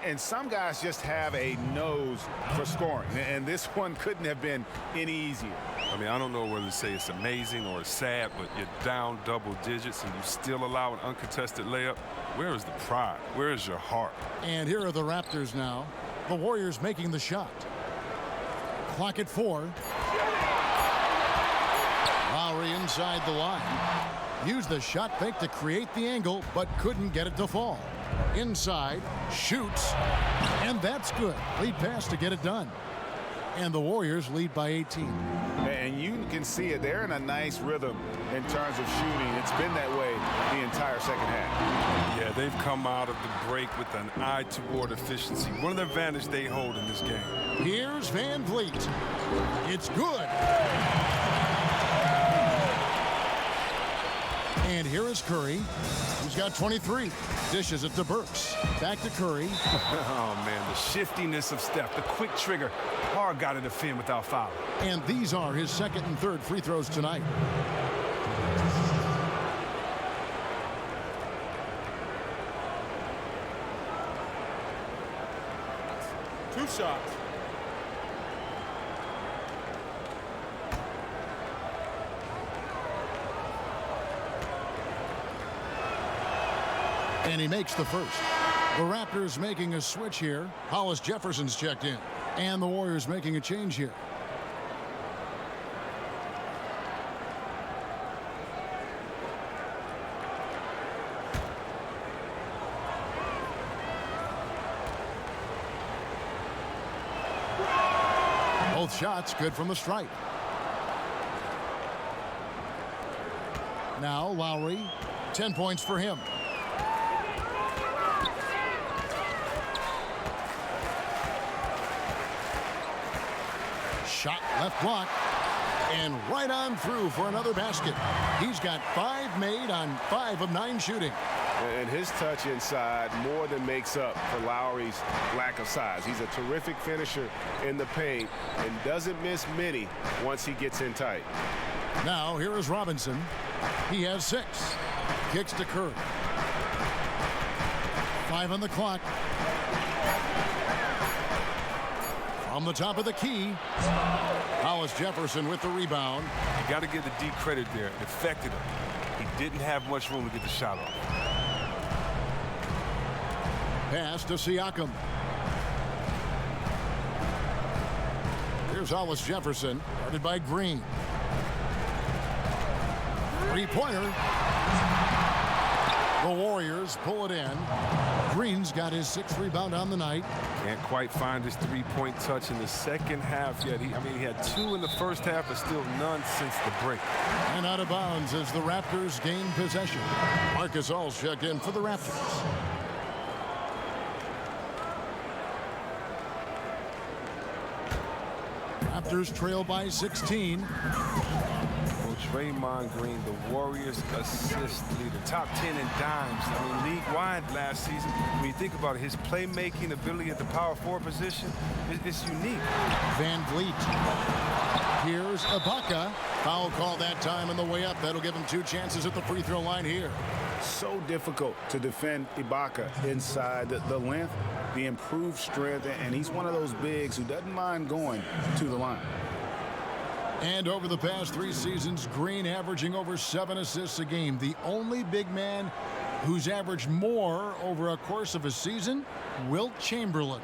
And some guys just have a nose for scoring. And this one couldn't have been any easier. I mean, I don't know whether to say it's amazing or it's sad, but you're down double digits and you still allow an uncontested layup. Where is the pride? Where is your heart? And here are the Raptors now. The Warriors making the shot. Clock at 4. Lowry inside the line. Used the shot fake to create the angle, but couldn't get it to fall. Inside, shoots, and that's good. Lead pass to get it done. And the Warriors lead by 18. And you can see it. They're in a nice rhythm in terms of shooting. It's been that way the entire second half. Yeah, they've come out of the break with an eye toward efficiency. One of the advantage they hold in this game. Here's Van Vliet. It's good. And here is Curry, who's got 23. Dishes it to Burks. Back to Curry. Oh, man, the shiftiness of Steph, the quick trigger. Hard got to defend without foul. And these are his second and third free throws tonight. Two shots. And he makes the first. The Raptors making a switch here. Hollis Jefferson's checked in. And the Warriors making a change here. Both shots good from the stripe. Now Lowry, 10 points for him. Shot left block and right on through for another basket. He's got 5 made on 5 of 9 shooting. And his touch inside more than makes up for Lowry's lack of size. He's a terrific finisher in the paint and doesn't miss many once he gets in tight. Now here is Robinson. He has 6. Kicks to Curry. 5 on the clock. From the top of the key, Hollis Jefferson with the rebound. You got to give the D credit there. It affected him. He didn't have much room to get the shot off. Pass to Siakam. Here's Hollis Jefferson, guarded by Green. 3-pointer. The Warriors pull it in. Green's got his 6th rebound on the night. Can't quite find his 3-point touch in the second half yet. He had 2 in the first half, but still none since the break. And out of bounds as the Raptors gain possession. Marcus All's checked in for the Raptors. Raptors trail by 16. Draymond Green, the Warriors assist leader, top 10 in dimes. I mean, league-wide last season. When you think about it, his playmaking ability at the power forward position, it's unique. Van Vliet. Here's Ibaka. Foul call that time on the way up. That'll give him 2 chances at the free throw line here. So difficult to defend Ibaka inside the length, the improved strength, and he's one of those bigs who doesn't mind going to the line. And over the past 3 seasons, Green averaging over 7 assists a game. The only big man who's averaged more over a course of a season, Wilt Chamberlain.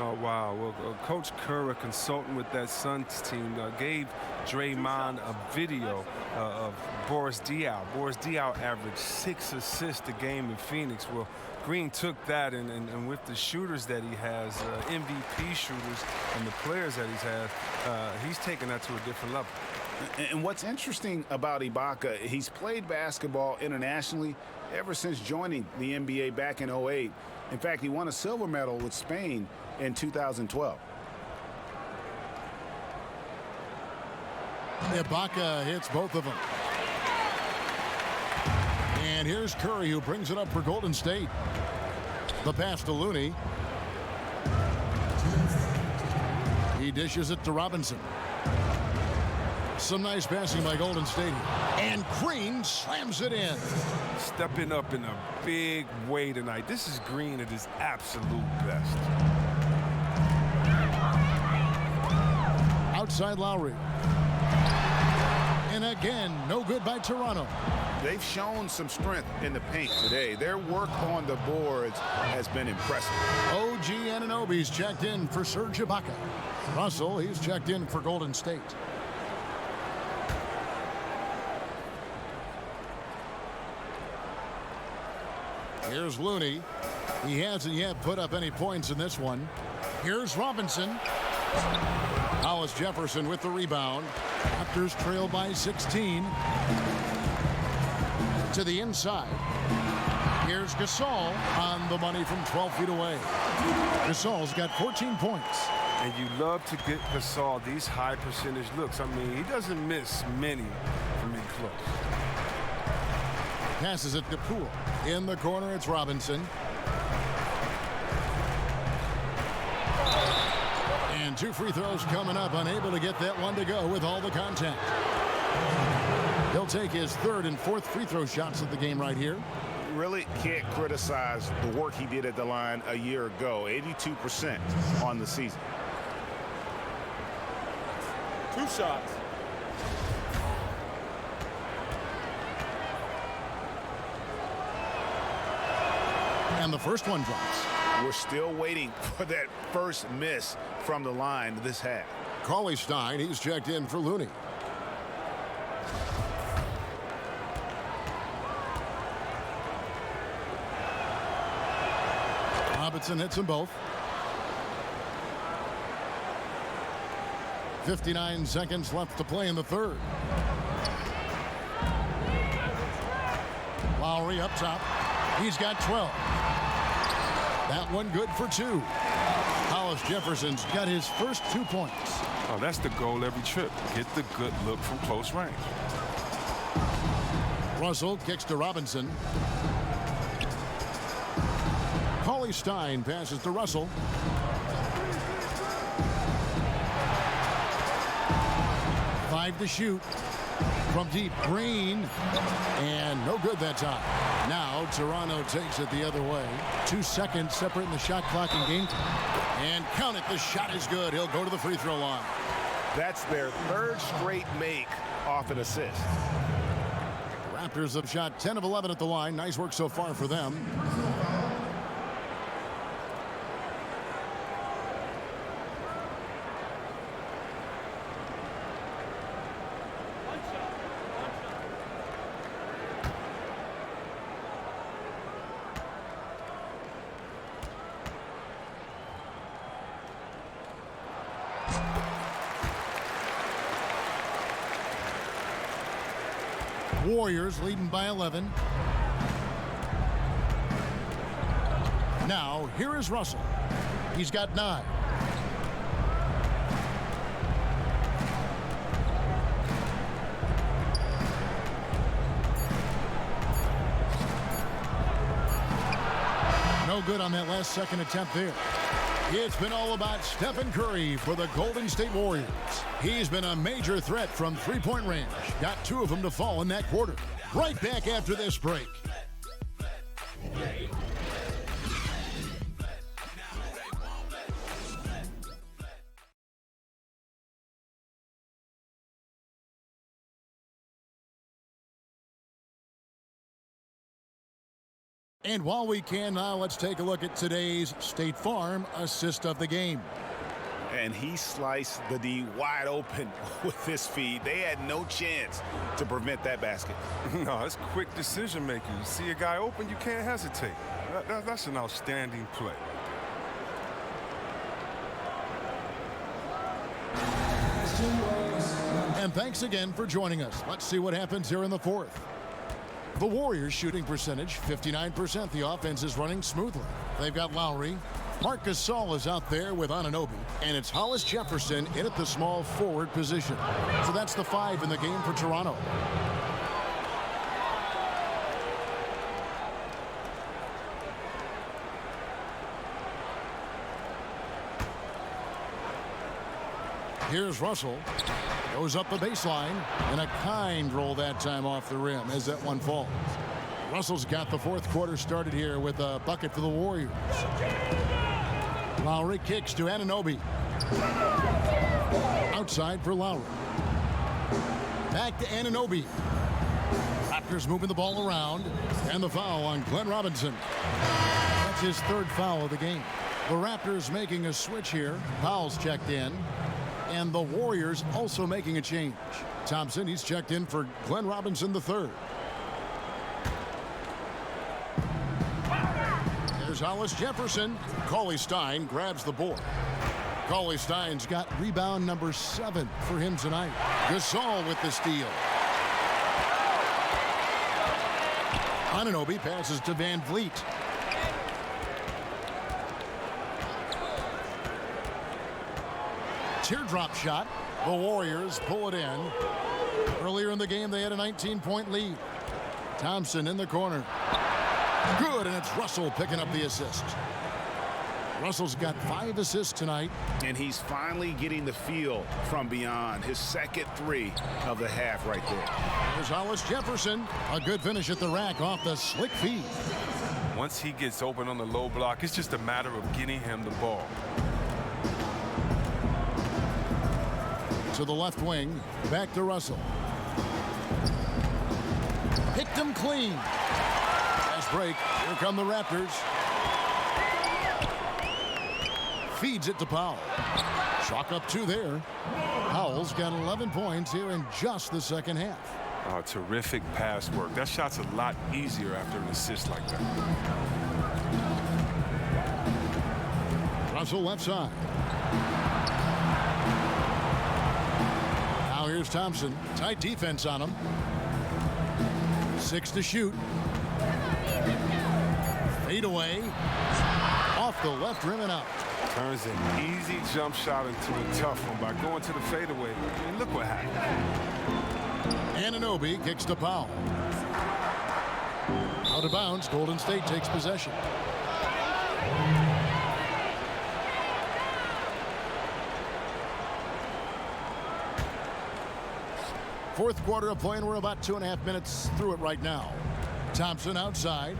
Oh, wow. Well, Coach Kerr, a consultant with that Suns team, gave Draymond a video of Boris Diaw. Boris Diaw averaged 6 assists a game in Phoenix. Well, Green took that, and with the shooters that he has, MVP shooters, and the players that he's had, he's taken that to a different level. And what's interesting about Ibaka, he's played basketball internationally ever since joining the NBA back in '08. In fact, he won a silver medal with Spain in 2012. Ibaka hits both of them. And here's Curry, who brings it up for Golden State. The pass to Looney. He dishes it to Robinson. Some nice passing by Golden State. And Green slams it in. Stepping up in a big way tonight. This is Green at his absolute best. Outside Lowry. And again, no good by Toronto. They've shown some strength in the paint today. Their work on the boards has been impressive. OG Anunoby's checked in for Serge Ibaka. Russell, he's checked in for Golden State. Here's Looney. He hasn't yet put up any points in this one. Here's Robinson. Hollis Jefferson with the rebound. Raptors trail by 16. To the inside. Here's Gasol on the money from 12 feet away. Gasol's got 14 points. And you love to get Gasol these high percentage looks. I mean, he doesn't miss many from in close. Passes it to Poole. In the corner, it's Robinson. And 2 free throws coming up. Unable to get that one to go with all the contact. He'll take his 3rd and 4th free throw shots of the game right here. Really can't criticize the work he did at the line a year ago. 82% on the season. 2 shots. And the first one drops. We're still waiting for that first miss from the line this half. Cauley Stein, he's checked in for Looney. Robinson hits them both. 59 seconds left to play in the 3rd. Lowry up top. He's got 12. That one good for 2. Hollis Jefferson's got his first 2 points. Oh, that's the goal every trip. Get the good look from close range. Russell kicks to Robinson. Cauley Stein passes to Russell. Five to shoot. From deep, Green. And no good that time. Now Toronto takes it the other way. 2 seconds separating the shot clock and game time. And count it, the shot is good. He'll go to the free throw line. That's their 3rd straight make off an assist. Raptors have shot 10 of 11 at the line. Nice work so far for them. Warriors leading by 11. Now, here is Russell. He's got 9. No good on that last second attempt there. It's been all about Stephen Curry for the Golden State Warriors. He's been a major threat from three-point range. Got 2 of them to fall in that quarter. Right back after this break. And while we can now, let's take a look at today's State Farm assist of the game. And he sliced the D wide open with his feed. They had no chance to prevent that basket. No, it's quick decision making. You see a guy open, you can't hesitate. That's an outstanding play. And thanks again for joining us. Let's see what happens here in the fourth. The Warriors' shooting percentage, 59%. The offense is running smoothly. They've got Lowry. Marc Gasol is out there with Anunoby. And it's Hollis Jefferson in at the small forward position. So that's the 5 in the game for Toronto. Here's Russell. Goes up the baseline, and a kind roll that time off the rim as that one falls. Russell's got the fourth quarter started here with a bucket for the Warriors. Lowry kicks to Anunoby. Outside for Lowry. Back to Anunoby. Raptors moving the ball around, and the foul on Glenn Robinson. That's his third foul of the game. The Raptors making a switch here. Powell's checked in. And the Warriors also making a change. Thompson, he's checked in for Glenn Robinson III. There's Hollis Jefferson. Cauley-Stein grabs the board. Cauley-Stein's got rebound number 7 for him tonight. Gasol with the steal. Anunoby passes to Van Vliet. Teardrop shot. The Warriors pull it in. Earlier in the game, they had a 19-point lead. Thompson in the corner. Good, and it's Russell picking up the assist. Russell's got 5 assists tonight. And he's finally getting the feel from beyond. His second 3 of the half right there. There's Hollis Jefferson. A good finish at the rack off the slick feed. Once he gets open on the low block, it's just a matter of getting him the ball. To the left wing, back to Russell. Picked him clean. Fast break. Here come the Raptors. Feeds it to Powell. Chalk up 2 there. Powell's got 11 points here in just the second half. Oh, terrific pass work. That shot's a lot easier after an assist like that. Russell left side. Here's Thompson. Tight defense on him. 6 to shoot. Fade away. Off the left rim and out. Turns an easy jump shot into a tough one by going to the fadeaway. I mean, look what happened. Anunoby kicks to Powell. Out of bounds. Golden State takes possession. Fourth quarter of play, and we're about 2.5 minutes through it right now. Thompson outside.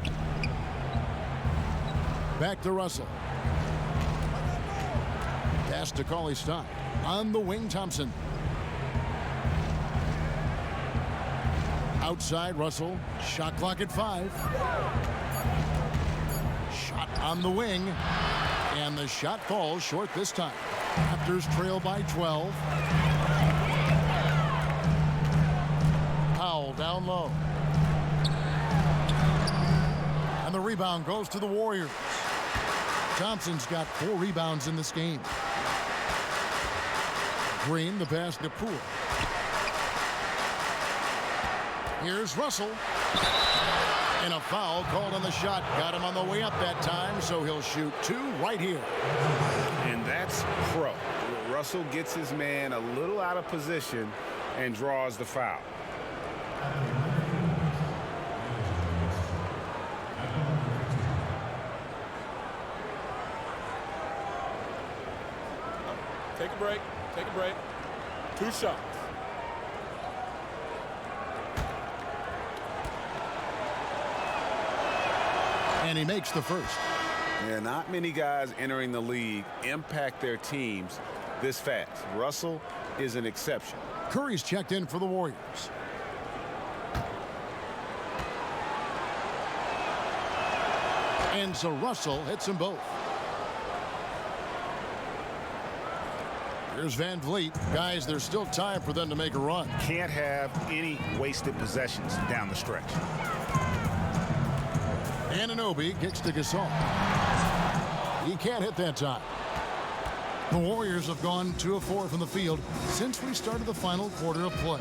Back to Russell. Pass to Cauley-Stein. On the wing, Thompson. Outside, Russell. Shot clock at 5. Shot on the wing. And the shot falls short this time. Raptors trail by 12. Down low. And the rebound goes to the Warriors. Thompson's got 4 rebounds in this game. Green, the pass to Poole. Here's Russell. And a foul called on the shot. Got him on the way up that time, so he'll shoot 2 right here. And that's pro. Russell gets his man a little out of position and draws the foul. Take a break. Take a break. 2 shots. And he makes the first. Yeah, not many guys entering the league impact their teams this fast. Russell is an exception. Curry's checked in for the Warriors. And so Russell hits them both. Here's Van Vliet. Guys, there's still time for them to make a run. Can't have any wasted possessions down the stretch. Anunoby kicks to Gasol. He can't hit that time. The Warriors have gone 2 of 4 from the field since we started the final quarter of play.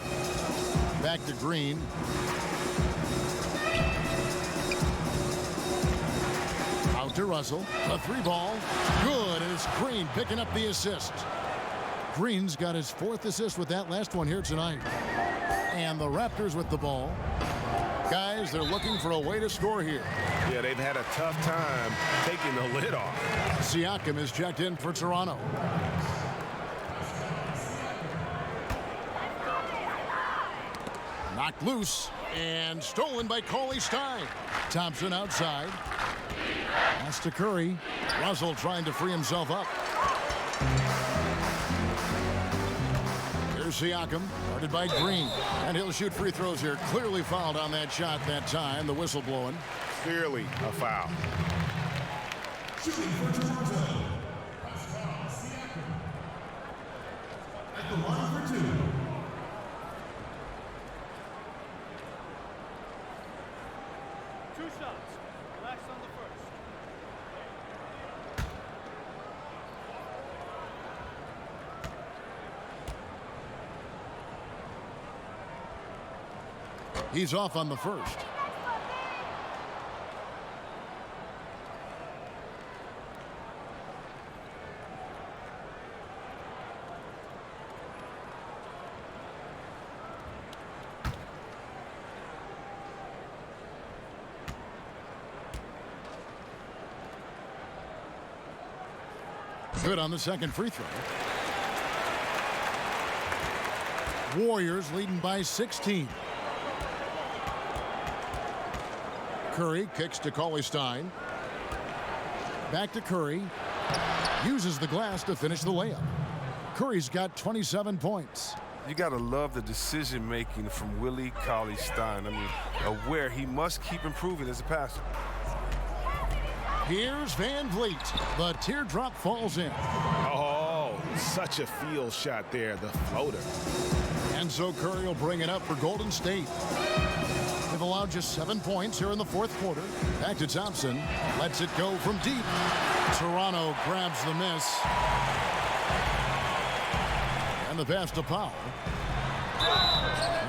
Back to Green. Out to Russell. A 3-ball. Good. And it's Green picking up the assist. Green's got his 4th assist with that last one here tonight. And the Raptors with the ball. Guys, they're looking for a way to score here. Yeah, they've had a tough time taking the lid off. Siakam is checked in for Toronto. Knocked loose and stolen by Cauley Stein. Thompson outside. Pass to Curry. Russell trying to free himself up. Here's Siakam, guarded by Green. And he'll shoot free throws here. Clearly fouled on that shot that time. The whistle blowing. Clearly a foul. Shooting for Toronto. At the line for 2. Two shots. Relax on the first. He's off on the first. Good on the second free throw. Warriors leading by 16. Curry kicks to Cauley Stein. Back to Curry. Uses the glass to finish the layup. Curry's got 27 points. You got to love the decision-making from Willie Cauley Stein. I mean, aware he must keep improving as a passer. Here's Van Vliet. The teardrop falls in. Oh, such a field shot there, the floater. And so Curry will bring it up for Golden State. They've allowed just 7 points here in the 4th quarter. Back to Thompson. Lets it go from deep. Toronto grabs the miss. And the pass to Powell.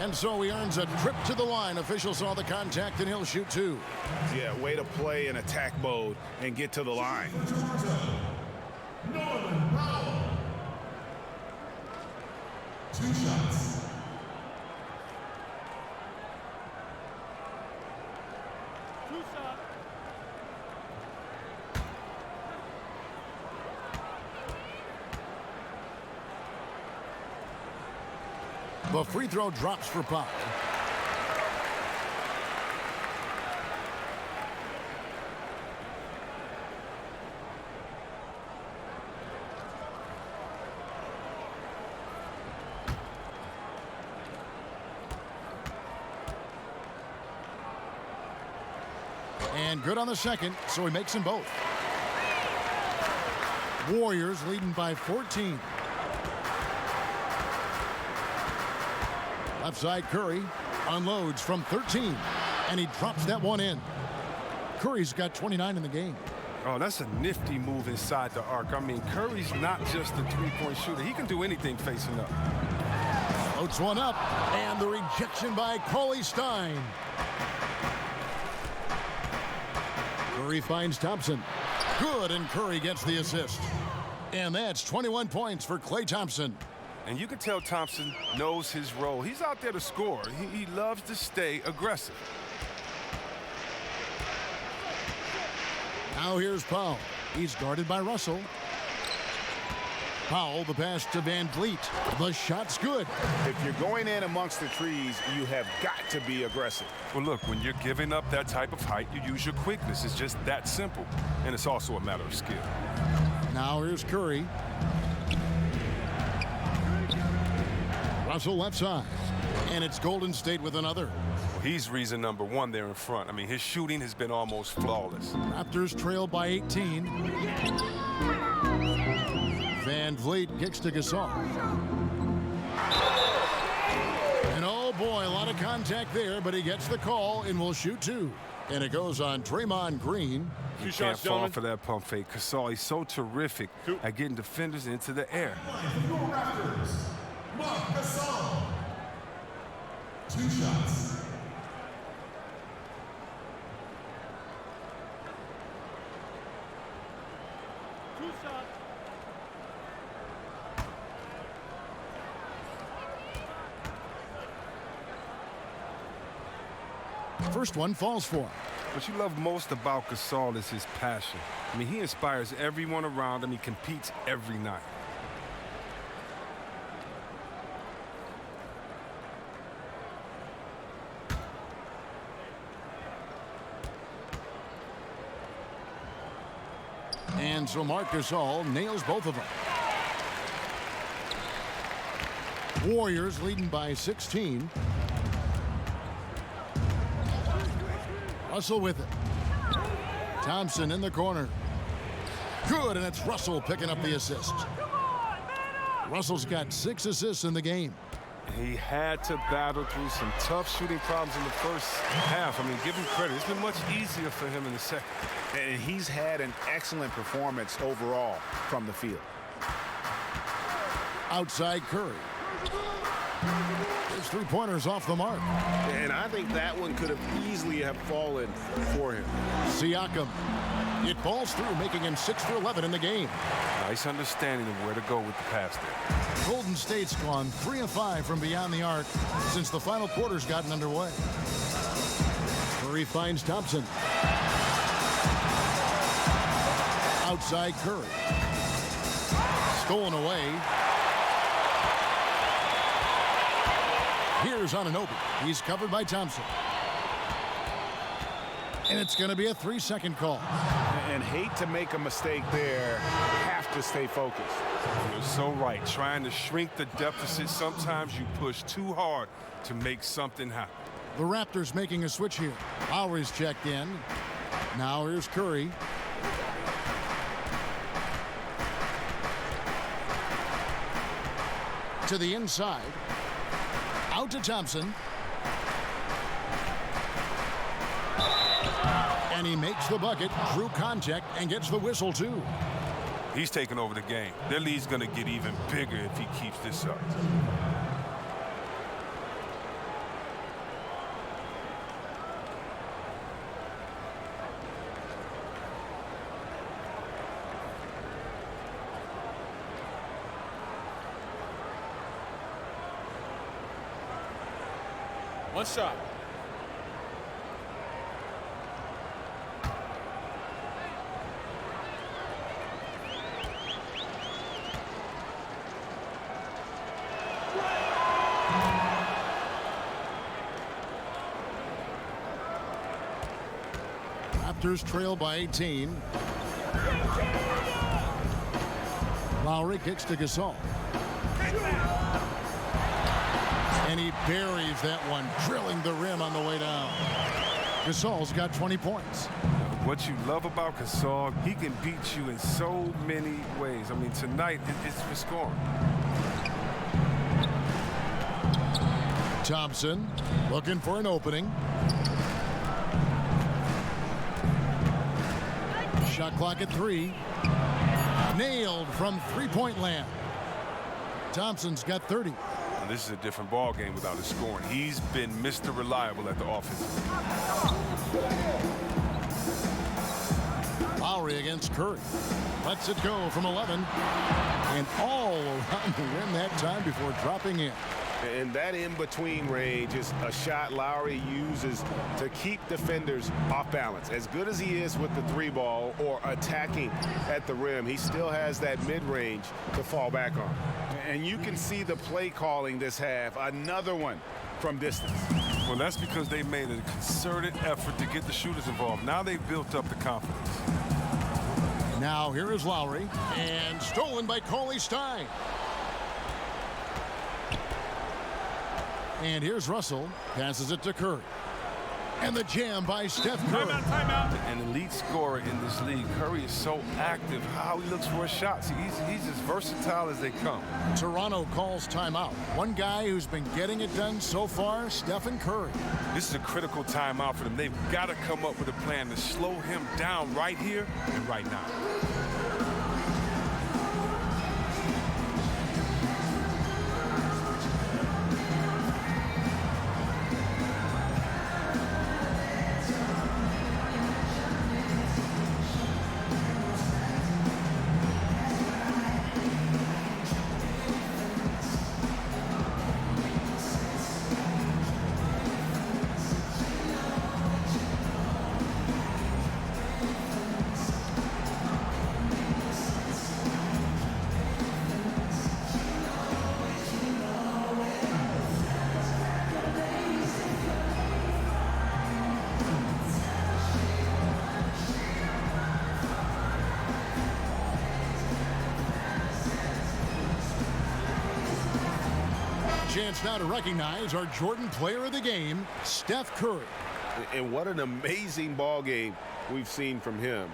And so he earns a trip to the line. Officials saw the contact, and he'll shoot 2. Yeah, way to play in attack mode and get to the line. Powell. 2 shots. The free throw drops for Powell. And good on the second, so he makes them both. Warriors leading by 14. Left side, Curry unloads from 13, and he drops that one in. Curry's got 29 in the game. Oh, that's a nifty move inside the arc. I mean, Curry's not just a three-point shooter. He can do anything facing up. Floats one up, and the rejection by Cauley Stein. Curry finds Thompson. Good, and Curry gets the assist. And that's 21 points for Klay Thompson. And you can tell Thompson knows his role. He's out there to score. He loves to stay aggressive. Now here's Powell. He's guarded by Russell. Powell, the pass to Van Vliet. The shot's good. If you're going in amongst the trees, you have got to be aggressive. Well, look, when you're giving up that type of height, you use your quickness. It's just that simple. And it's also a matter of skill. Now here's Curry. Russell left side. And it's Golden State with another. Well, he's reason number one there in front. I mean, his shooting has been almost flawless. Raptors trail by 18. Van Vliet kicks to Gasol. And oh, Oh, boy, a lot of contact there, but he gets the call and will shoot two. And it goes on Draymond Green. You can't fall for that pump fake. Gasol, he's so terrific at getting defenders into the air. RAPTORS, Gasol. 2 shots. First one falls for him. What you love most about Gasol is his passion. I mean, he inspires everyone around him. He competes every night. And so Marc Gasol nails both of them. Warriors leading by 16. Russell with it. Thompson in the corner. Good, and it's Russell picking up the assist. Russell's got 6 assists in the game. He had to battle through some tough shooting problems in the first half. I mean, give him credit. It's been much easier for him in the second. And he's had an excellent performance overall from the field. Outside Curry. His three-pointers off the mark. And I think that one could have easily have fallen for him. Siakam. It falls through, making him 6 for 11 in the game. Nice understanding of where to go with the pass there. Golden State's gone 3 of 5 from beyond the arc since the final quarter's gotten underway. Curry finds Thompson. Outside Curry. Stolen away. Here's Anunoby. He's covered by Thompson. And it's going to be a 3-second call. And hate to make a mistake there. Have to stay focused. You're so right. Trying to shrink the deficit. Sometimes you push too hard to make something happen. The Raptors making a switch here. Lowry's checked in. Now here's Curry. To the inside. Out to Thompson. And he makes the bucket through contact and gets the whistle, too. He's taking over the game. Their lead's going to get even bigger if he keeps this up. One shot. Raptors trail by 18. Lowry kicks to Gasol. And he buries that one, drilling the rim on the way down. Gasol's got 20 points. What you love about Gasol, he can beat you in so many ways. I mean, tonight, it's for scoring. Thompson looking for an opening. Shot clock at 3. Nailed from three-point land. Thompson's got 30. And this is a different ball game without his scoring. He's been Mr. Reliable at the offense. Lowry against Curry. Lets it go from 11. And all around the rim that time before dropping in. And that in-between range is a shot Lowry uses to keep defenders off balance. As good as he is with the 3-ball or attacking at the rim, he still has that mid-range to fall back on. And you can see the play calling this half. Another one from distance. Well, that's because they made a concerted effort to get the shooters involved. Now they've built up the confidence. Now here is Lowry. And stolen by Cauley Stein. And here's Russell. Passes it to Curry. And the jam by Steph Curry. Timeout. An elite scorer in this league. Curry is so active. How he looks for his shots. He's as versatile as they come. Toronto calls timeout. One guy who's been getting it done so far, Stephen Curry. This is a critical timeout for them. They've got to come up with a plan to slow him down right here and right now. Chance now to recognize our Jordan player of the game, Steph Curry. And what an amazing ball game we've seen from him.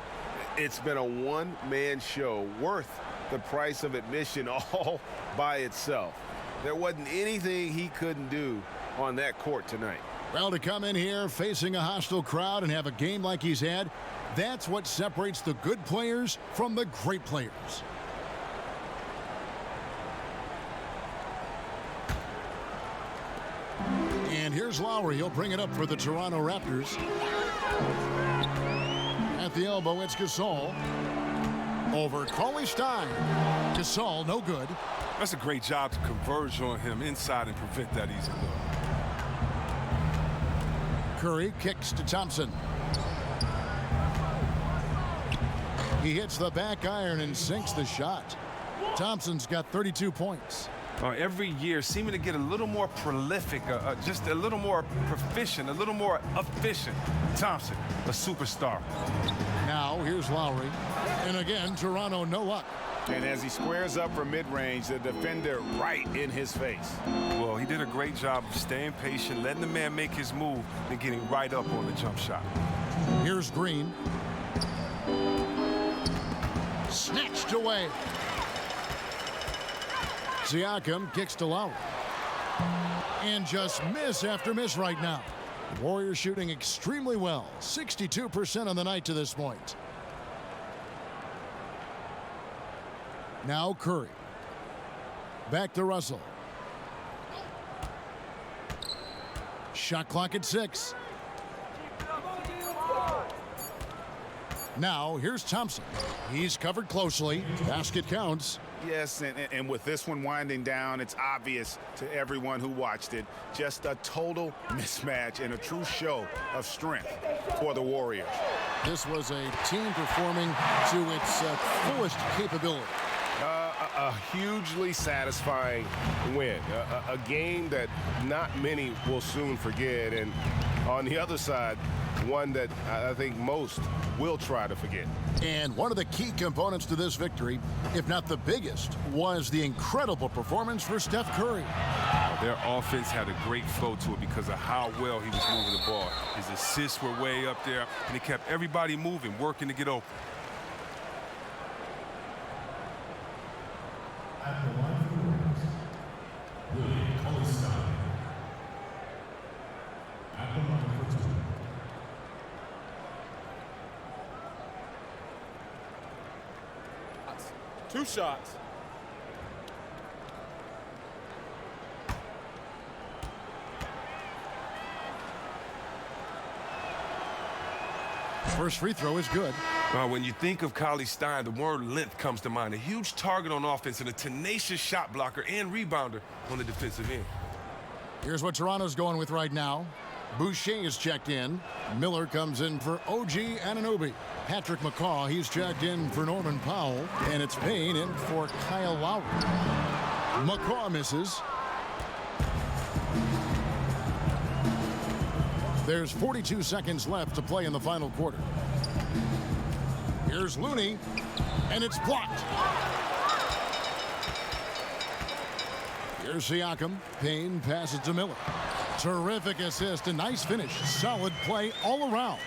It's been a one-man show worth the price of admission all by itself. There wasn't anything he couldn't do on that court tonight. Well, to come in here facing a hostile crowd and have a game like he's had, that's what separates the good players from the great players. And here's Lowry. He'll bring it up for the Toronto Raptors. At the elbow, it's Gasol. Over Cauley Stein. Gasol, no good. That's a great job to converge on him inside and prevent that easy look. Curry kicks to Thompson. He hits the back iron and sinks the shot. Thompson's got 32 points. Every year seeming to get a little more prolific, just a little more proficient, a little more efficient. Thompson, a superstar. Now here's Lowry. And again, Toronto no luck. And as he squares up for mid-range, the defender right in his face. Well, he did a great job of staying patient, letting the man make his move, and getting right up on the jump shot. Here's Green. Snatched away. Siakam kicks to Lowry. And just miss after miss right now. Warriors shooting extremely well. 62% on the night to this point. Now Curry. Back to Russell. Shot clock at 6. Now here's Thompson. He's covered closely. Basket counts. Yes, and with this one winding down, it's obvious to everyone who watched it. Just a total mismatch and a true show of strength for the Warriors. This was a team performing to its fullest capability. A hugely satisfying win. A game that not many will soon forget. And on the other side, one that I think most will try to forget. And one of the key components to this victory, if not the biggest, was the incredible performance for Steph Curry. Their offense had a great flow to it because of how well he was moving the ball. His assists were way up there, and he kept everybody moving, working to get open. At the line for the Warriors, Willie Cauley-Stein. At the line for 2. 2 shots. First free throw is good. When you think of Cauley-Stein, the word length comes to mind. A huge target on offense and a tenacious shot blocker and rebounder on the defensive end. Here's what Toronto's going with right now. Boucher is checked in. Miller comes in for OG Anunoby. Patrick McCaw, he's checked in for Norman Powell. And it's Payne in for Kyle Lowry. McCaw misses. There's 42 seconds left to play in the final quarter. Here's Looney, and it's blocked. Here's Siakam. Payne passes to Miller. Terrific assist, a nice finish. Solid play all around.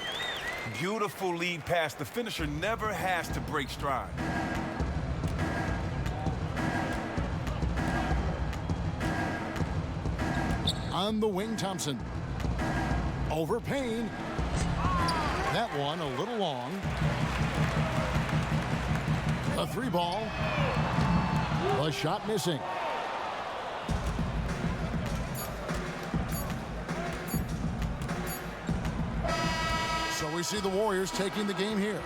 Beautiful lead pass. The finisher never has to break stride. On the wing, Thompson. Over Payne. That one a little long. A 3-ball. A shot missing. So we see the Warriors taking the game here.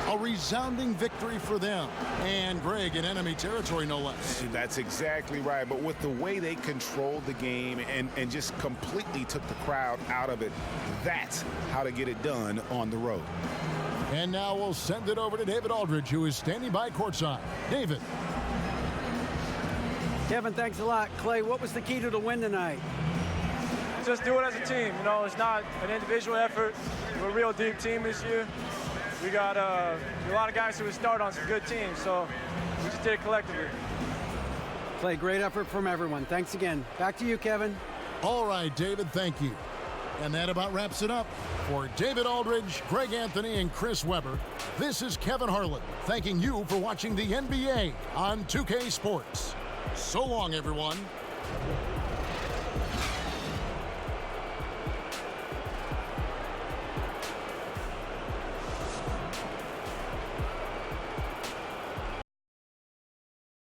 A resounding victory for them. And Greg, in enemy territory, no less. That's exactly right. But with the way they controlled the game and just completely took the crowd out of it, that's how to get it done on the road. And now we'll send it over to David Aldridge, who is standing by courtside. David. Kevin, thanks a lot. Clay, what was the key to the win tonight? Just do it as a team. You know, it's not an individual effort. We're a real deep team this year. We got a lot of guys who would start on some good teams, so we just did it collectively. Clay, great effort from everyone. Thanks again. Back to you, Kevin. All right, David, thank you. And that about wraps it up. For David Aldridge, Greg Anthony, and Chris Webber, this is Kevin Harlan thanking you for watching the NBA on 2K Sports. So long, everyone.